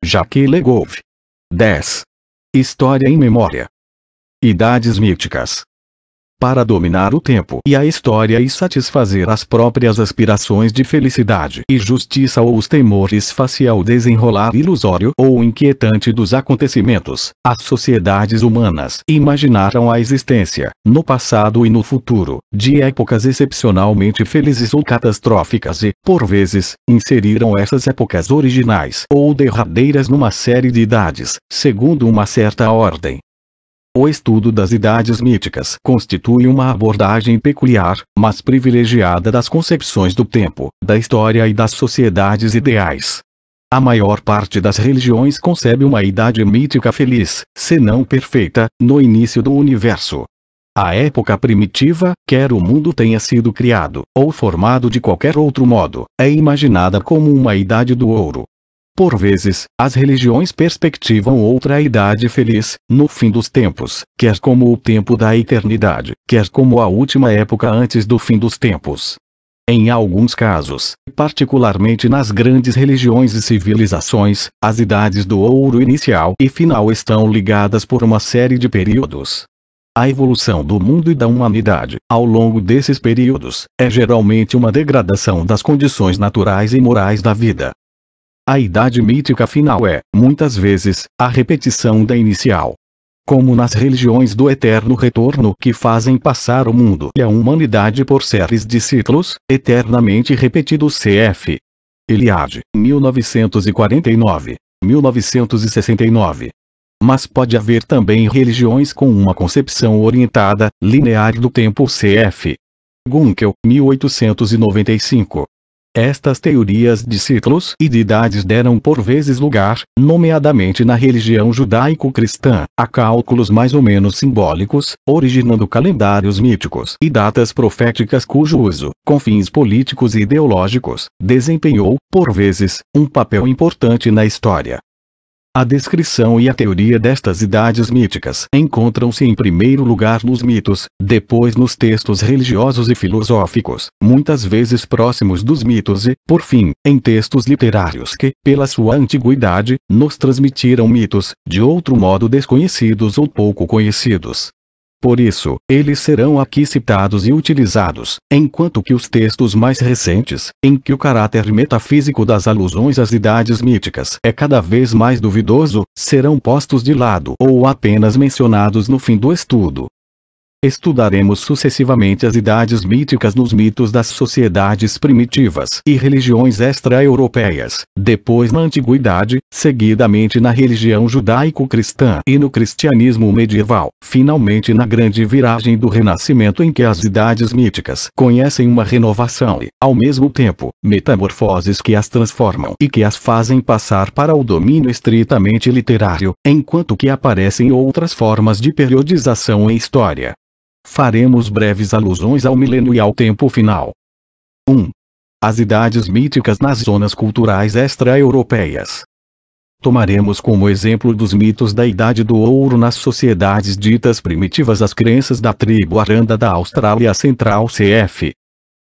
Jacques Legoff. 10. História em memória. Idades míticas. Para dominar o tempo e a história e satisfazer as próprias aspirações de felicidade e justiça ou os temores face ao desenrolar ilusório ou inquietante dos acontecimentos, as sociedades humanas imaginaram a existência, no passado e no futuro, de épocas excepcionalmente felizes ou catastróficas e, por vezes, inseriram essas épocas originais ou derradeiras numa série de idades, segundo uma certa ordem. O estudo das idades míticas constitui uma abordagem peculiar, mas privilegiada das concepções do tempo, da história e das sociedades ideais. A maior parte das religiões concebe uma idade mítica feliz, se não perfeita, no início do universo. A época primitiva, quer o mundo tenha sido criado, ou formado de qualquer outro modo, é imaginada como uma idade do ouro. Por vezes, as religiões perspectivam outra idade feliz, no fim dos tempos, quer como o tempo da eternidade, quer como a última época antes do fim dos tempos. Em alguns casos, particularmente nas grandes religiões e civilizações, as idades do ouro inicial e final estão ligadas por uma série de períodos. A evolução do mundo e da humanidade, ao longo desses períodos, é geralmente uma degradação das condições naturais e morais da vida. A idade mítica final é, muitas vezes, a repetição da inicial. Como nas religiões do eterno retorno que fazem passar o mundo e a humanidade por séries de ciclos, eternamente repetidos cf. Eliade, 1949, 1969. Mas pode haver também religiões com uma concepção orientada, linear do tempo cf. Gunkel, 1895. Estas teorias de ciclos e de idades deram por vezes lugar, nomeadamente na religião judaico-cristã, a cálculos mais ou menos simbólicos, originando calendários míticos e datas proféticas cujo uso, com fins políticos e ideológicos, desempenhou, por vezes, um papel importante na história. A descrição e a teoria destas idades míticas encontram-se em primeiro lugar nos mitos, depois nos textos religiosos e filosóficos, muitas vezes próximos dos mitos e, por fim, em textos literários que, pela sua antiguidade, nos transmitiram mitos, de outro modo desconhecidos ou pouco conhecidos. Por isso, eles serão aqui citados e utilizados, enquanto que os textos mais recentes, em que o caráter metafísico das alusões às idades míticas é cada vez mais duvidoso, serão postos de lado ou apenas mencionados no fim do estudo. Estudaremos sucessivamente as idades míticas nos mitos das sociedades primitivas e religiões extra-europeias, depois na antiguidade, seguidamente na religião judaico-cristã e no cristianismo medieval, finalmente na grande viragem do Renascimento em que as idades míticas conhecem uma renovação e, ao mesmo tempo, metamorfoses que as transformam e que as fazem passar para o domínio estritamente literário, enquanto que aparecem outras formas de periodização em história. Faremos breves alusões ao milênio e ao tempo final. 1. As idades míticas nas zonas culturais extra-europeias. Tomaremos como exemplo dos mitos da Idade do Ouro nas sociedades ditas primitivas as crenças da tribo Aranda da Austrália Central cf.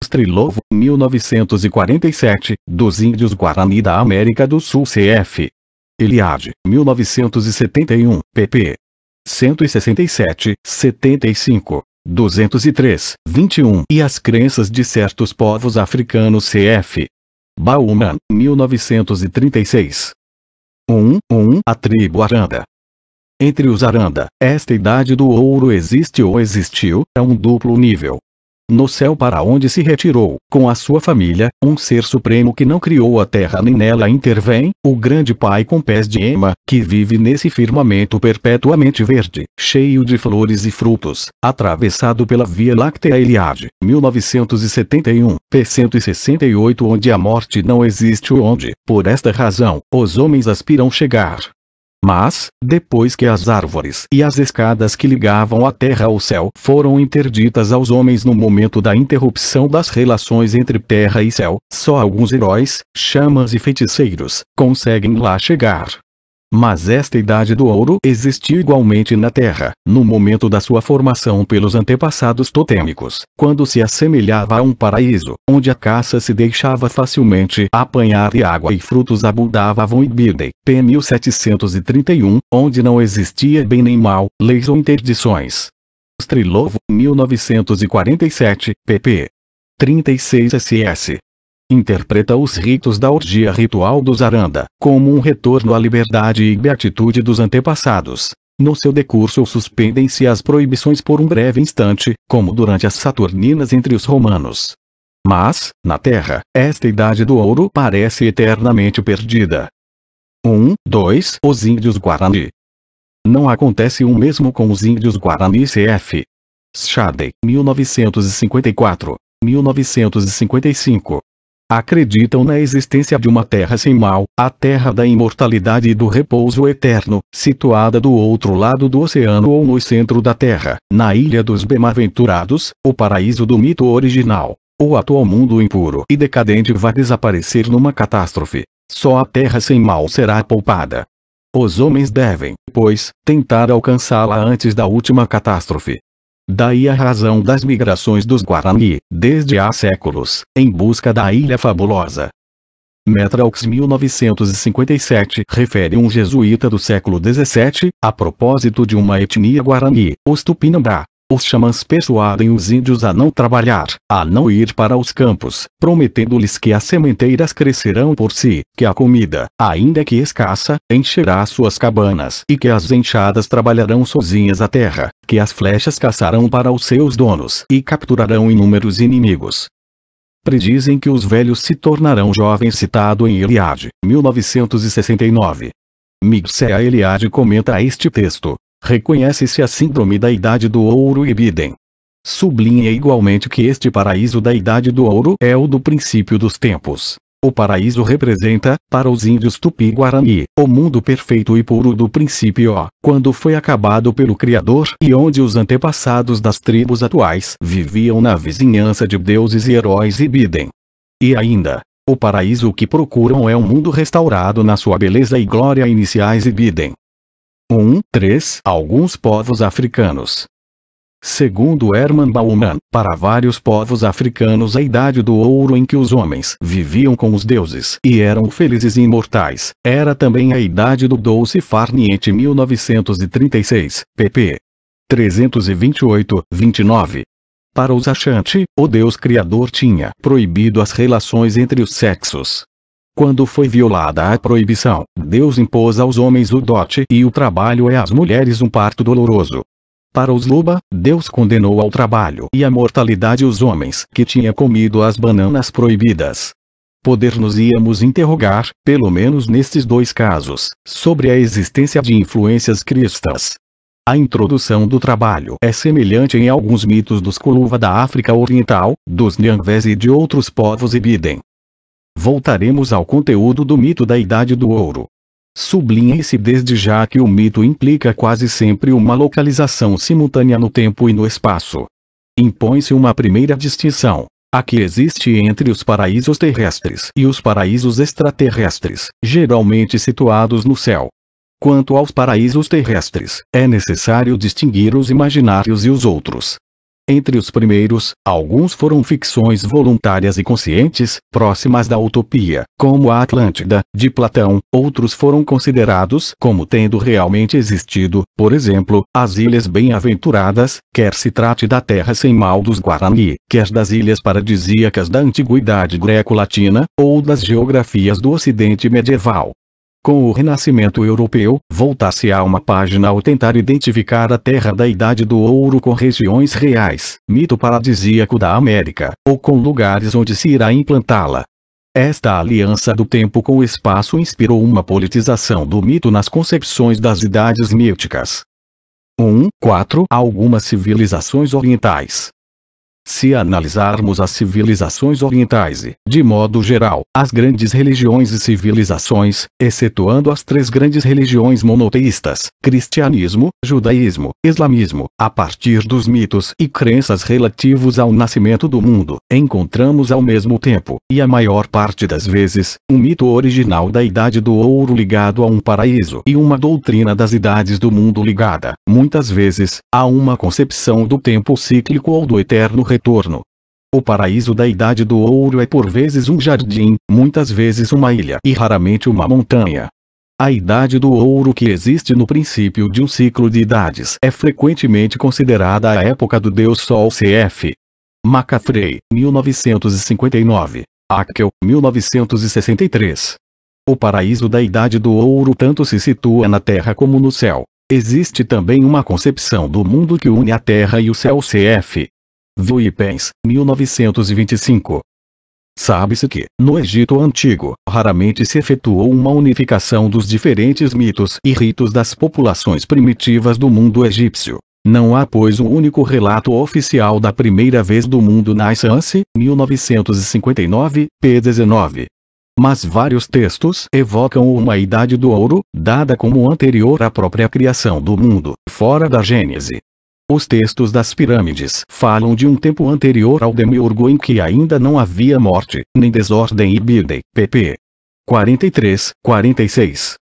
Strilovo, 1947, dos índios Guarani da América do Sul cf. Eliade, 1971, pp. 167, 75. 203, 21 e as crenças de certos povos africanos cf. Bauman, 1936. 1. A tribo Aranda. Entre os Aranda, esta idade do ouro existe ou existiu, a um duplo nível. No céu para onde se retirou, com a sua família, um ser supremo que não criou a terra nem nela intervém, o grande pai com pés de ema, que vive nesse firmamento perpetuamente verde, cheio de flores e frutos, atravessado pela Via Láctea Eliade, 1971, p. 168 onde a morte não existe onde, por esta razão, os homens aspiram chegar. Mas, depois que as árvores e as escadas que ligavam a terra ao céu foram interditas aos homens no momento da interrupção das relações entre terra e céu, só alguns heróis, xamãs e feiticeiros, conseguem lá chegar. Mas esta Idade do Ouro existiu igualmente na Terra, no momento da sua formação pelos antepassados totêmicos, quando se assemelhava a um paraíso, onde a caça se deixava facilmente apanhar e água e frutos abundavam. Ibidem, p. 1731, onde não existia bem nem mal, leis ou interdições. Strilovo, 1947, pp. 36 ss. Interpreta os ritos da orgia ritual dos Aranda, como um retorno à liberdade e beatitude dos antepassados. No seu decurso suspendem-se as proibições por um breve instante, como durante as Saturninas entre os romanos. Mas, na Terra, esta Idade do Ouro parece eternamente perdida. 2. Os índios Guarani. Não acontece o mesmo com os índios Guarani cf. Schade, 1954, 1955. Acreditam na existência de uma terra sem mal, a terra da imortalidade e do repouso eterno, situada do outro lado do oceano ou no centro da terra, na Ilha dos Bem-aventurados, o paraíso do mito original. O atual mundo impuro e decadente vai desaparecer numa catástrofe. Só a terra sem mal será poupada. Os homens devem, pois, tentar alcançá-la antes da última catástrofe. Daí a razão das migrações dos Guarani, desde há séculos, em busca da Ilha Fabulosa. Metraux 1957 refere um jesuíta do século XVII, a propósito de uma etnia Guarani, os Tupinambá. Os xamãs persuadem os índios a não trabalhar, a não ir para os campos, prometendo-lhes que as sementeiras crescerão por si, que a comida, ainda que escassa, encherá suas cabanas e que as enxadas trabalharão sozinhas a terra, que as flechas caçarão para os seus donos e capturarão inúmeros inimigos. Predizem que os velhos se tornarão jovens, citado em Eliade, 1969. Mircea Eliade comenta a este texto. Reconhece-se a síndrome da Idade do Ouro. Ibidem sublinha igualmente que este paraíso da Idade do Ouro é o do princípio dos tempos. O paraíso representa, para os índios Tupi-Guarani, o mundo perfeito e puro do princípio, quando foi acabado pelo Criador e onde os antepassados das tribos atuais viviam na vizinhança de deuses e heróis. Ibidem. E ainda, o paraíso que procuram é um mundo restaurado na sua beleza e glória iniciais. Ibidem. 3. Alguns povos africanos. Segundo Hermann Baumann, para vários povos africanos a Idade do Ouro em que os homens viviam com os deuses e eram felizes e imortais, era também a Idade do Doce Farniente 1936, pp. 328-29. Para os Ashanti, o Deus Criador tinha proibido as relações entre os sexos. Quando foi violada a proibição, Deus impôs aos homens o dote e o trabalho e às mulheres um parto doloroso. Para os Luba, Deus condenou ao trabalho e à mortalidade os homens que tinham comido as bananas proibidas. Poder-nos-íamos interrogar, pelo menos nestes dois casos, sobre a existência de influências cristãs. A introdução do trabalho é semelhante em alguns mitos dos Kuluva da África Oriental, dos Nyanvés e de outros povos. Ibidem. Voltaremos ao conteúdo do mito da Idade do Ouro. Sublinhe-se desde já que o mito implica quase sempre uma localização simultânea no tempo e no espaço. Impõe-se uma primeira distinção, a que existe entre os paraísos terrestres e os paraísos extraterrestres, geralmente situados no céu. Quanto aos paraísos terrestres, é necessário distinguir os imaginários e os outros. Entre os primeiros, alguns foram ficções voluntárias e conscientes, próximas da utopia, como a Atlântida, de Platão. Outros foram considerados como tendo realmente existido, por exemplo, as Ilhas Bem-aventuradas, quer se trate da terra sem mal dos Guarani, quer das ilhas paradisíacas da antiguidade greco-latina, ou das geografias do Ocidente medieval. Com o Renascimento Europeu, voltar-se-á uma página ao tentar identificar a Terra da Idade do Ouro com regiões reais, mito paradisíaco da América, ou com lugares onde se irá implantá-la. Esta aliança do tempo com o espaço inspirou uma politização do mito nas concepções das idades míticas. 4. Algumas civilizações orientais. Se analisarmos as civilizações orientais e, de modo geral, as grandes religiões e civilizações, excetuando as três grandes religiões monoteístas, cristianismo, judaísmo, islamismo, a partir dos mitos e crenças relativos ao nascimento do mundo, encontramos ao mesmo tempo, e a maior parte das vezes, um mito original da Idade do Ouro ligado a um paraíso e uma doutrina das idades do mundo ligada, muitas vezes, a uma concepção do tempo cíclico ou do eterno retorno. O paraíso da Idade do Ouro é por vezes um jardim, muitas vezes uma ilha e raramente uma montanha. A Idade do Ouro que existe no princípio de um ciclo de idades é frequentemente considerada a época do Deus Sol cf. McCaffrey, 1959. Haeckel, 1963. O paraíso da Idade do Ouro tanto se situa na Terra como no céu. Existe também uma concepção do mundo que une a Terra e o céu cf. Vuipens, 1925. Sabe-se que, no Egito Antigo, raramente se efetuou uma unificação dos diferentes mitos e ritos das populações primitivas do mundo egípcio. Não há pois um único relato oficial da primeira vez do mundo nascence, 1959, p. 19. Mas vários textos evocam uma Idade do Ouro, dada como anterior à própria criação do mundo, fora da Gênese. Os textos das pirâmides falam de um tempo anterior ao demiurgo em que ainda não havia morte, nem desordem e Bidem, pp. 43, 46.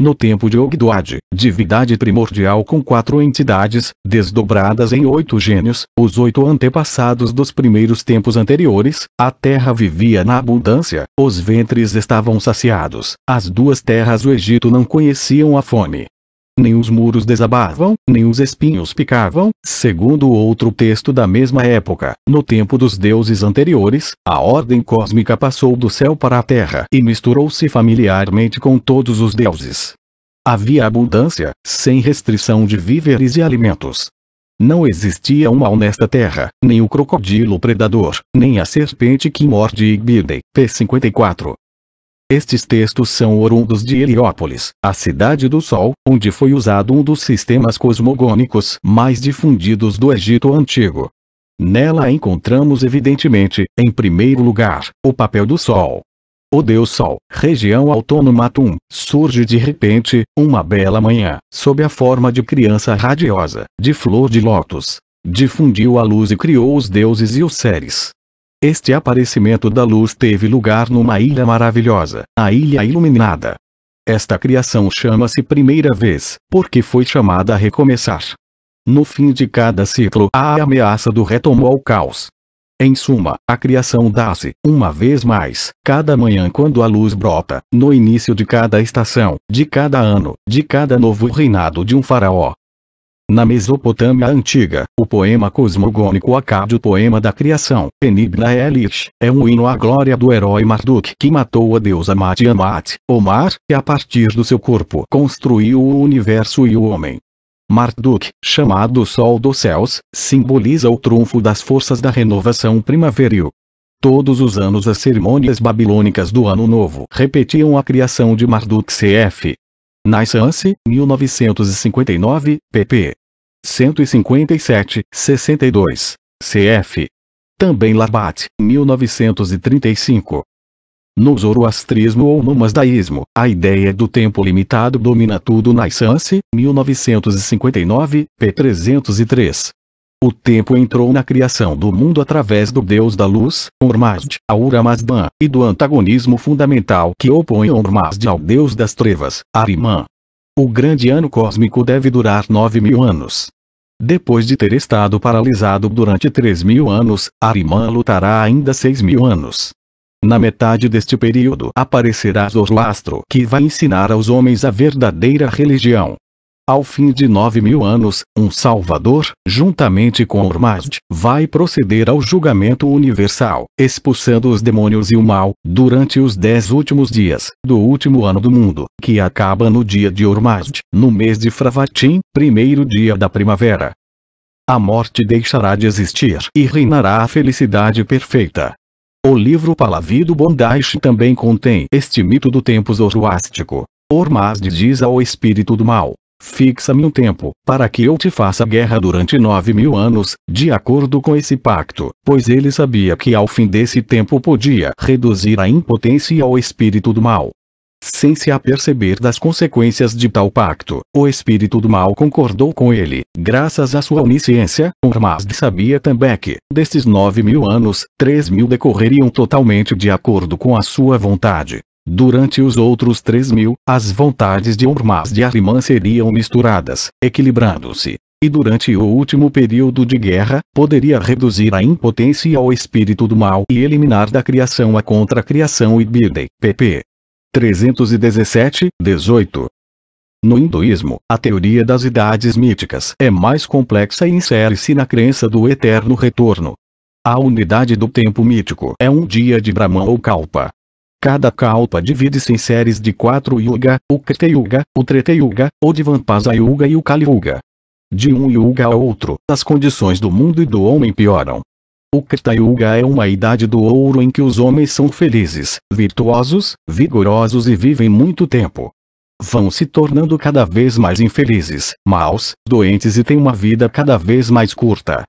No tempo de Ogdoad, divindade primordial com 4 entidades, desdobradas em 8 gênios, os 8 antepassados dos primeiros tempos anteriores, a terra vivia na abundância, os ventres estavam saciados, as 2 terras do Egito não conheciam a fome. Nem os muros desabavam, nem os espinhos picavam, segundo outro texto da mesma época. No tempo dos deuses anteriores, a ordem cósmica passou do céu para a terra e misturou-se familiarmente com todos os deuses. Havia abundância, sem restrição de víveres e alimentos. Não existia o mal nesta terra, nem o crocodilo predador, nem a serpente que morde Igbidem, p. 54. Estes textos são orundos de Heliópolis, a cidade do Sol, onde foi usado um dos sistemas cosmogônicos mais difundidos do Egito Antigo. Nela encontramos evidentemente, em primeiro lugar, o papel do Sol. O Deus Sol, região autônoma Atum, surge de repente, uma bela manhã, sob a forma de criança radiosa, de flor de lótus. Difundiu a luz e criou os deuses e os seres. Este aparecimento da luz teve lugar numa ilha maravilhosa, a Ilha Iluminada. Esta criação chama-se primeira vez, porque foi chamada a recomeçar. No fim de cada ciclo há a ameaça do retorno ao caos. Em suma, a criação dá-se, uma vez mais, cada manhã quando a luz brota, no início de cada estação, de cada ano, de cada novo reinado de um faraó. Na Mesopotâmia antiga, o poema cosmogônico Akkad, o poema da criação, Enibna Elish, é um hino à glória do herói Marduk que matou a deusa Tiamat, o mar, e a partir do seu corpo construiu o universo e o homem. Marduk, chamado Sol dos Céus, simboliza o trunfo das forças da renovação primaveril. Todos os anos as cerimônias babilônicas do Ano Novo repetiam a criação de Marduk cf. Nascence, 1959, pp. 157, 62, cf. Também Labat, 1935. No zoroastrismo ou no masdaísmo, a ideia do tempo limitado domina tudo. Nascence, 1959, p. 303. O tempo entrou na criação do mundo através do deus da luz, Ormazd, Ahura Mazdan, e do antagonismo fundamental que opõe Ormazd ao deus das trevas, Ahriman. O grande ano cósmico deve durar 9.000 anos. Depois de ter estado paralisado durante 3.000 anos, Ahriman lutará ainda 6.000 anos. Na metade deste período aparecerá Zoroastro, que vai ensinar aos homens a verdadeira religião. Ao fim de 9.000 anos, um Salvador, juntamente com Ormazd, vai proceder ao julgamento universal, expulsando os demônios e o mal, durante os 10 últimos dias, do último ano do mundo, que acaba no dia de Ormazd, no mês de Fravatim, primeiro dia da primavera. A morte deixará de existir e reinará a felicidade perfeita. O livro Pahlavi do Bondaish também contém este mito do tempo zoroástico. Ormazd diz ao espírito do mal: Fixa-me um tempo, para que eu te faça guerra durante 9.000 anos, de acordo com esse pacto, pois ele sabia que ao fim desse tempo podia reduzir a impotência ao espírito do mal. Sem se aperceber das consequências de tal pacto, o espírito do mal concordou com ele, graças à sua onisciência. Ormazd sabia também que, destes 9.000 anos, 3.000 decorreriam totalmente de acordo com a sua vontade. Durante os outros 3.000, as vontades de Ormazd e Ahriman seriam misturadas, equilibrando-se. E durante o último período de guerra, poderia reduzir a impotência ao espírito do mal e eliminar da criação a contra-criação Ibidem, pp. 317, 18. No hinduísmo, a teoria das idades míticas é mais complexa e insere-se na crença do eterno retorno. A unidade do tempo mítico é um dia de Brahman ou Kalpa. Cada Kalpa divide-se em séries de 4 Yuga, o Krita Yuga, o Treta Yuga, o Dvampasa Yuga e o Kali Yuga. De um Yuga a outro, as condições do mundo e do homem pioram. O Krita Yuga é uma idade do ouro em que os homens são felizes, virtuosos, vigorosos e vivem muito tempo. Vão se tornando cada vez mais infelizes, maus, doentes e têm uma vida cada vez mais curta.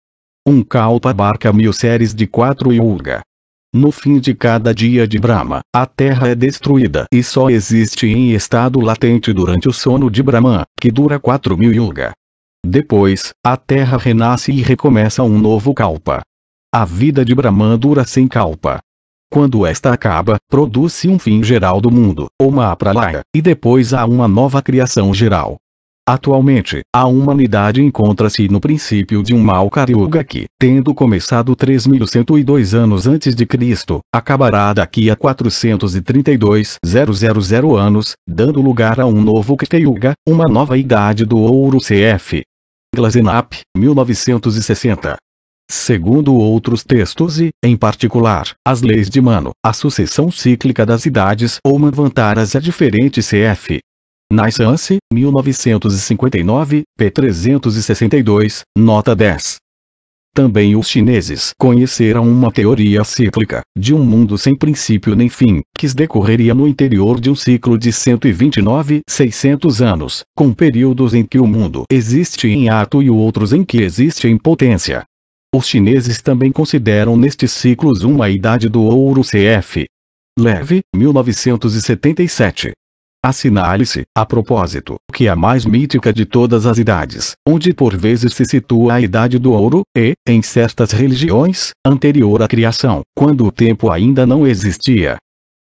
Um Kalpa abarca 1000 séries de 4 Yuga. No fim de cada dia de Brahma, a Terra é destruída e só existe em estado latente durante o sono de Brahman, que dura 4.000 Yuga. Depois, a Terra renasce e recomeça um novo Kalpa. A vida de Brahman dura 100 Kalpa. Quando esta acaba, produz-se um fim geral do mundo, ou Mahapralaya, e depois há uma nova criação geral. Atualmente, a humanidade encontra-se no princípio de um mau Kali Yuga que, tendo começado 3.102 anos antes de Cristo, acabará daqui a 432.000 anos, dando lugar a um novo Krita Yuga, uma nova idade do ouro cf. Glazenap, 1960. Segundo outros textos e, em particular, as leis de Manu, a sucessão cíclica das idades ou Manvantaras é diferente cf. Naisance, 1959, p. 362, nota 10. Também os chineses conheceram uma teoria cíclica, de um mundo sem princípio nem fim, que decorreria no interior de um ciclo de 129.600 anos, com períodos em que o mundo existe em ato e outros em que existe em potência. Os chineses também consideram nestes ciclos uma idade do ouro cf. Leve, 1977. Assinale-se, a propósito, que é a mais mítica de todas as idades, onde por vezes se situa a idade do ouro, e, em certas religiões, anterior à criação, quando o tempo ainda não existia.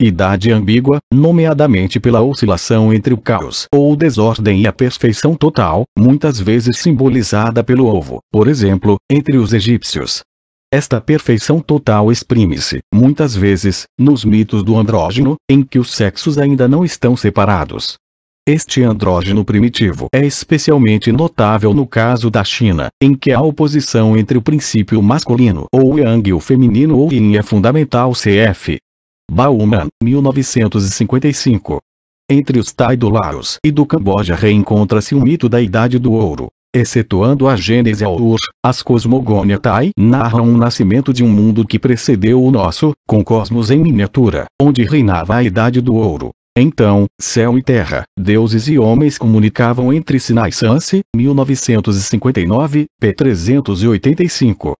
Idade ambígua, nomeadamente pela oscilação entre o caos ou desordem e a perfeição total, muitas vezes simbolizada pelo ovo, por exemplo, entre os egípcios. Esta perfeição total exprime-se, muitas vezes, nos mitos do andrógeno, em que os sexos ainda não estão separados. Este andrógeno primitivo é especialmente notável no caso da China, em que a oposição entre o princípio masculino ou yang e o feminino ou yin é fundamental cf. Bauman, 1955. Entre os Tai do Laos e do Camboja reencontra-se o mito da Idade do Ouro. Excetuando a Gênese ao Ur, as cosmogônia Tai narram o nascimento de um mundo que precedeu o nosso, com cosmos em miniatura, onde reinava a Idade do Ouro. Então, céu e terra, deuses e homens comunicavam entre si. Naisance, 1959, p. 385.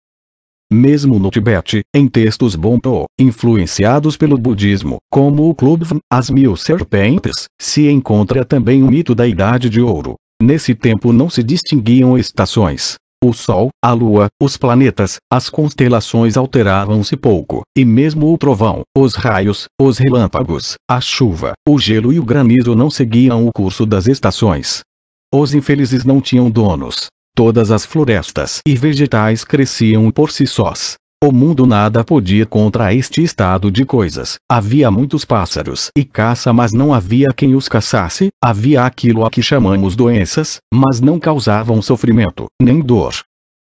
Mesmo no Tibete, em textos Bonpo, influenciados pelo budismo, como o Klubvan, as 1000 serpentes, se encontra também o mito da Idade de Ouro. Nesse tempo não se distinguiam estações. O Sol, a Lua, os planetas, as constelações alteravam-se pouco, e mesmo o trovão, os raios, os relâmpagos, a chuva, o gelo e o granizo não seguiam o curso das estações. Os infelizes não tinham donos. Todas as florestas e vegetais cresciam por si sós. O mundo nada podia contra este estado de coisas. Havia muitos pássaros e caça, mas não havia quem os caçasse. Havia aquilo a que chamamos doenças, mas não causavam sofrimento, nem dor.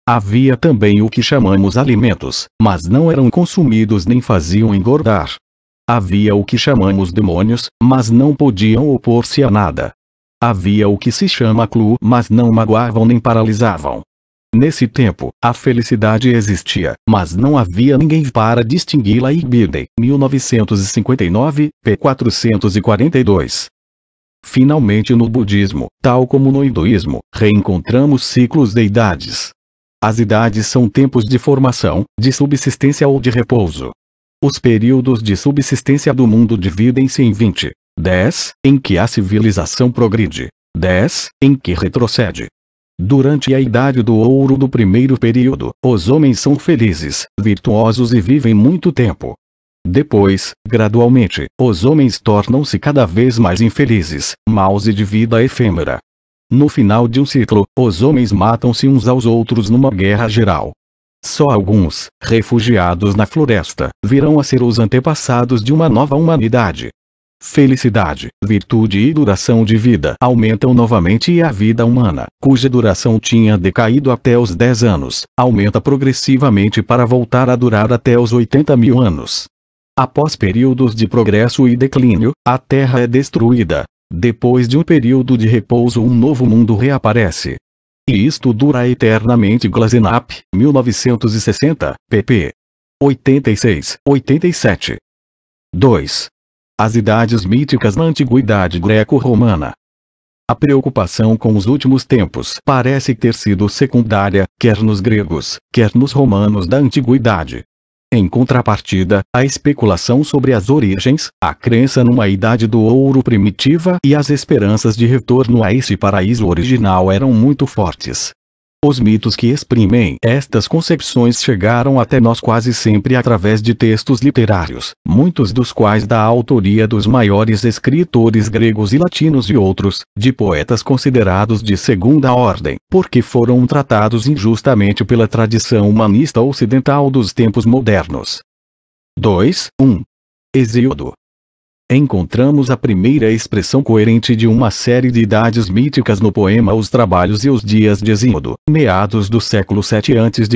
Havia também o que chamamos alimentos, mas não eram consumidos nem faziam engordar. Havia o que chamamos demônios, mas não podiam opor-se a nada. Havia o que se chama clu, mas não magoavam nem paralisavam. Nesse tempo, a felicidade existia, mas não havia ninguém para distingui-la. Ibidem, 1959, p. 442. Finalmente no budismo, tal como no hinduísmo, reencontramos ciclos de idades. As idades são tempos de formação, de subsistência ou de repouso. Os períodos de subsistência do mundo dividem-se em 20. 10, em que a civilização progride. 10, em que retrocede. Durante a idade do ouro do primeiro período, os homens são felizes, virtuosos e vivem muito tempo. Depois, gradualmente, os homens tornam-se cada vez mais infelizes, maus e de vida efêmera. No final de um ciclo, os homens matam-se uns aos outros numa guerra geral. Só alguns, refugiados na floresta, virão a ser os antepassados de uma nova humanidade. Felicidade, virtude e duração de vida aumentam novamente e a vida humana, cuja duração tinha decaído até os 10 anos, aumenta progressivamente para voltar a durar até os 80.000 anos. Após períodos de progresso e declínio, a Terra é destruída. Depois de um período de repouso, um novo mundo reaparece. E isto dura eternamente. Glazenap, 1960, pp. 86-87. 2. As idades míticas na antiguidade greco-romana. A preocupação com os últimos tempos parece ter sido secundária, quer nos gregos, quer nos romanos da antiguidade. Em contrapartida, a especulação sobre as origens, a crença numa idade do ouro primitiva e as esperanças de retorno a este paraíso original eram muito fortes. Os mitos que exprimem estas concepções chegaram até nós quase sempre através de textos literários, muitos dos quais da autoria dos maiores escritores gregos e latinos e outros, de poetas considerados de segunda ordem, porque foram tratados injustamente pela tradição humanista ocidental dos tempos modernos. 2.1. Hesíodo. Encontramos a primeira expressão coerente de uma série de idades míticas no poema Os Trabalhos e os Dias de Hesíodo, meados do século VII a.C.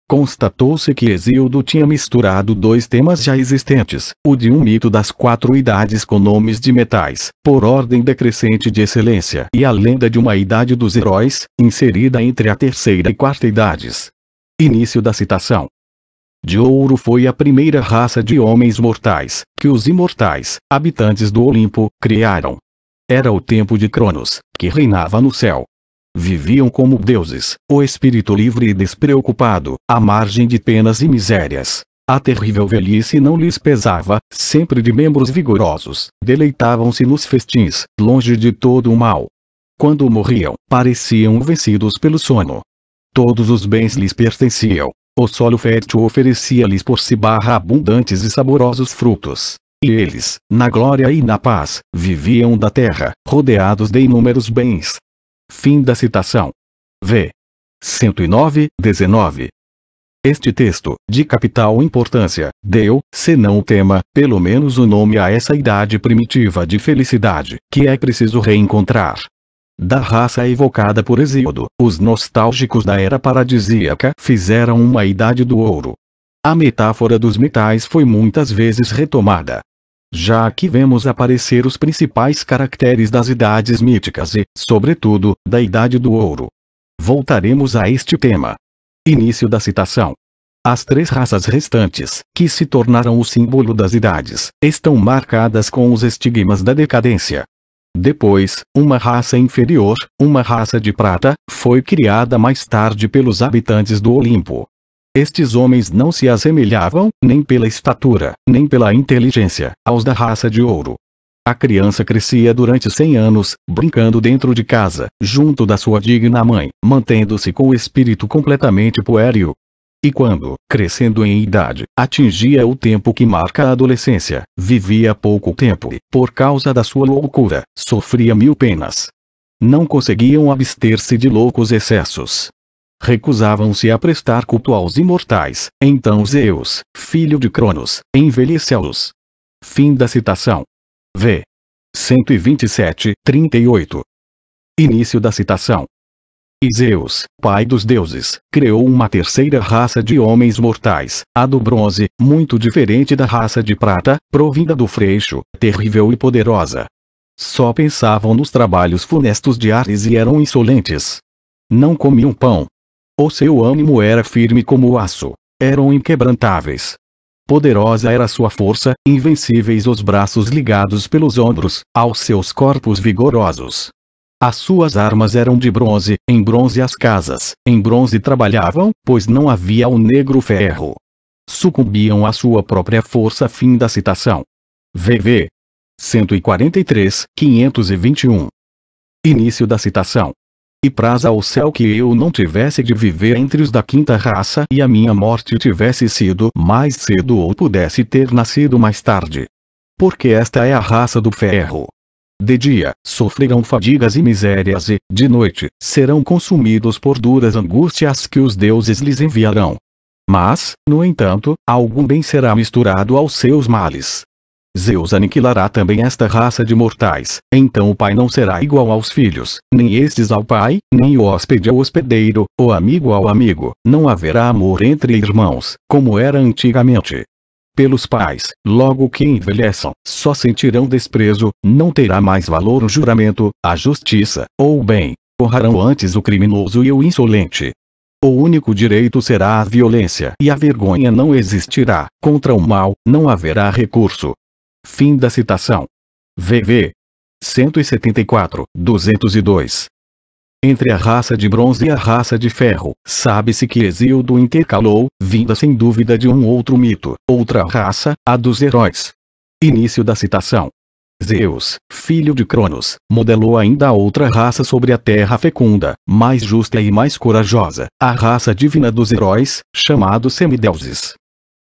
Constatou-se que Hesíodo tinha misturado dois temas já existentes, o de um mito das 4 idades com nomes de metais, por ordem decrescente de excelência, e a lenda de uma idade dos heróis, inserida entre a terceira e quarta idades. Início da citação. De ouro foi a primeira raça de homens mortais, que os imortais, habitantes do Olimpo, criaram. Era o tempo de Cronos, que reinava no céu. Viviam como deuses, o espírito livre e despreocupado, à margem de penas e misérias. A terrível velhice não lhes pesava, sempre de membros vigorosos, deleitavam-se nos festins, longe de todo o mal. Quando morriam, pareciam vencidos pelo sono. Todos os bens lhes pertenciam. O solo fértil oferecia-lhes por si abundantes e saborosos frutos. E eles, na glória e na paz, viviam da terra, rodeados de inúmeros bens. Fim da citação. V. 109:19. Este texto, de capital importância, deu, se não o tema, pelo menos o nome a essa idade primitiva de felicidade, que é preciso reencontrar. Da raça evocada por Hesíodo, os nostálgicos da era paradisíaca fizeram uma idade do ouro. A metáfora dos metais foi muitas vezes retomada. Já aqui vemos aparecer os principais caracteres das idades míticas e, sobretudo, da idade do ouro. Voltaremos a este tema. Início da citação. As 3 raças restantes, que se tornaram o símbolo das idades, estão marcadas com os estigmas da decadência. Depois, uma raça inferior, uma raça de prata, foi criada mais tarde pelos habitantes do Olimpo. Estes homens não se assemelhavam, nem pela estatura, nem pela inteligência, aos da raça de ouro. A criança crescia durante 100 anos, brincando dentro de casa, junto da sua digna mãe, mantendo-se com o espírito completamente puéril. E quando, crescendo em idade, atingia o tempo que marca a adolescência, vivia pouco tempo e, por causa da sua loucura, sofria 1000 penas. Não conseguiam abster-se de loucos excessos. Recusavam-se a prestar culto aos imortais, então Zeus, filho de Cronos, envelheceu-os. Fim da citação. V. 127:38. Início da citação. E Zeus, pai dos deuses, criou uma terceira raça de homens mortais, a do bronze, muito diferente da raça de prata, provinda do freixo, terrível e poderosa. Só pensavam nos trabalhos funestos de Ares e eram insolentes. Não comiam pão. O seu ânimo era firme como o aço. Eram inquebrantáveis. Poderosa era sua força, invencíveis os braços ligados pelos ombros, aos seus corpos vigorosos. As suas armas eram de bronze, em bronze as casas, em bronze trabalhavam, pois não havia o negro ferro. Sucumbiam à sua própria força. Fim da citação. VV 143, 521. Início da citação. E praza ao céu que eu não tivesse de viver entre os da quinta raça e a minha morte tivesse sido mais cedo ou pudesse ter nascido mais tarde. Porque esta é a raça do ferro. De dia, sofrerão fadigas e misérias e, de noite, serão consumidos por duras angústias que os deuses lhes enviarão. Mas, no entanto, algum bem será misturado aos seus males. Zeus aniquilará também esta raça de mortais, então o pai não será igual aos filhos, nem estes ao pai, nem o hóspede ao hospedeiro, o amigo ao amigo, não haverá amor entre irmãos, como era antigamente. Pelos pais, logo que envelheçam, só sentirão desprezo, não terá mais valor o juramento, a justiça, ou o bem, honrarão antes o criminoso e o insolente. O único direito será a violência e a vergonha não existirá, contra o mal, não haverá recurso. Fim da citação. VV 174, 202. Entre a raça de bronze e a raça de ferro, sabe-se que Hesíodo intercalou, vinda sem dúvida de um outro mito, outra raça, a dos heróis. Início da citação. Zeus, filho de Cronos, modelou ainda outra raça sobre a terra fecunda, mais justa e mais corajosa, a raça divina dos heróis, chamados semideuses.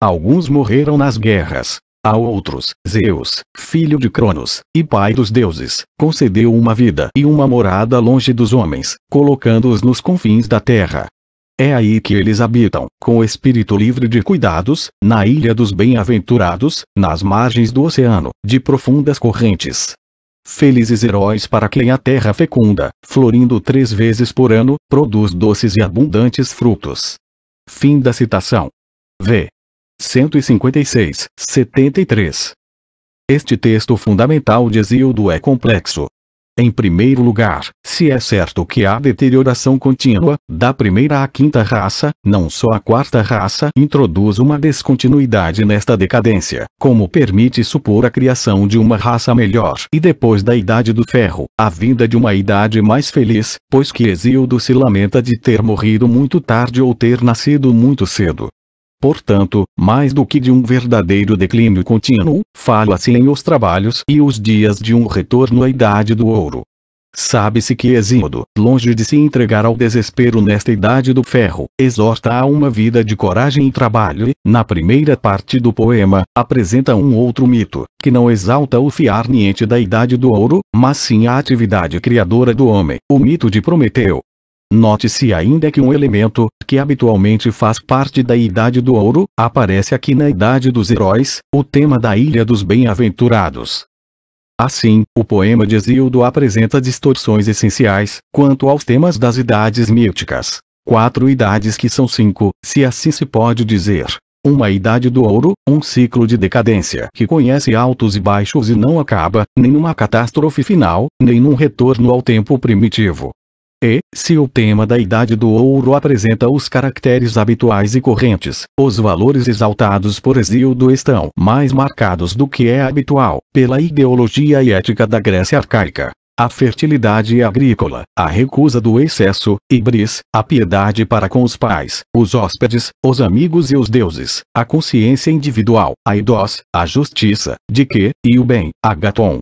Alguns morreram nas guerras. A outros, Zeus, filho de Cronos, e pai dos deuses, concedeu uma vida e uma morada longe dos homens, colocando-os nos confins da terra. É aí que eles habitam, com o espírito livre de cuidados, na ilha dos bem-aventurados, nas margens do oceano, de profundas correntes. Felizes heróis para quem a terra fecunda, florindo 3 vezes por ano, produz doces e abundantes frutos. Fim da citação. V. 156, 73. Este texto fundamental de Hesíodo é complexo. Em primeiro lugar, se é certo que há deterioração contínua, da primeira à quinta raça, não só a quarta raça introduz uma descontinuidade nesta decadência, como permite supor a criação de uma raça melhor e depois da Idade do Ferro, a vinda de uma idade mais feliz, pois que Hesíodo se lamenta de ter morrido muito tarde ou ter nascido muito cedo. Portanto, mais do que de um verdadeiro declínio contínuo, fala-se em os trabalhos e os dias de um retorno à Idade do Ouro. Sabe-se que Hesíodo, longe de se entregar ao desespero nesta Idade do Ferro, exorta a uma vida de coragem e trabalho e, na primeira parte do poema, apresenta um outro mito, que não exalta o fiar-niente da Idade do Ouro, mas sim a atividade criadora do homem, o mito de Prometeu. Note-se ainda que um elemento, que habitualmente faz parte da Idade do Ouro, aparece aqui na Idade dos Heróis, o tema da Ilha dos Bem-Aventurados. Assim, o poema de Hesíodo apresenta distorções essenciais, quanto aos temas das idades míticas. 4 idades que são 5, se assim se pode dizer. Uma idade do ouro, um ciclo de decadência que conhece altos e baixos e não acaba, nem numa catástrofe final, nem num retorno ao tempo primitivo. E, se o tema da Idade do Ouro apresenta os caracteres habituais e correntes, os valores exaltados por Hesíodo estão mais marcados do que é habitual, pela ideologia e ética da Grécia arcaica. A fertilidade agrícola, a recusa do excesso, ibris, a piedade para com os pais, os hóspedes, os amigos e os deuses, a consciência individual, a eidos, a justiça, de que, e o bem, agaton.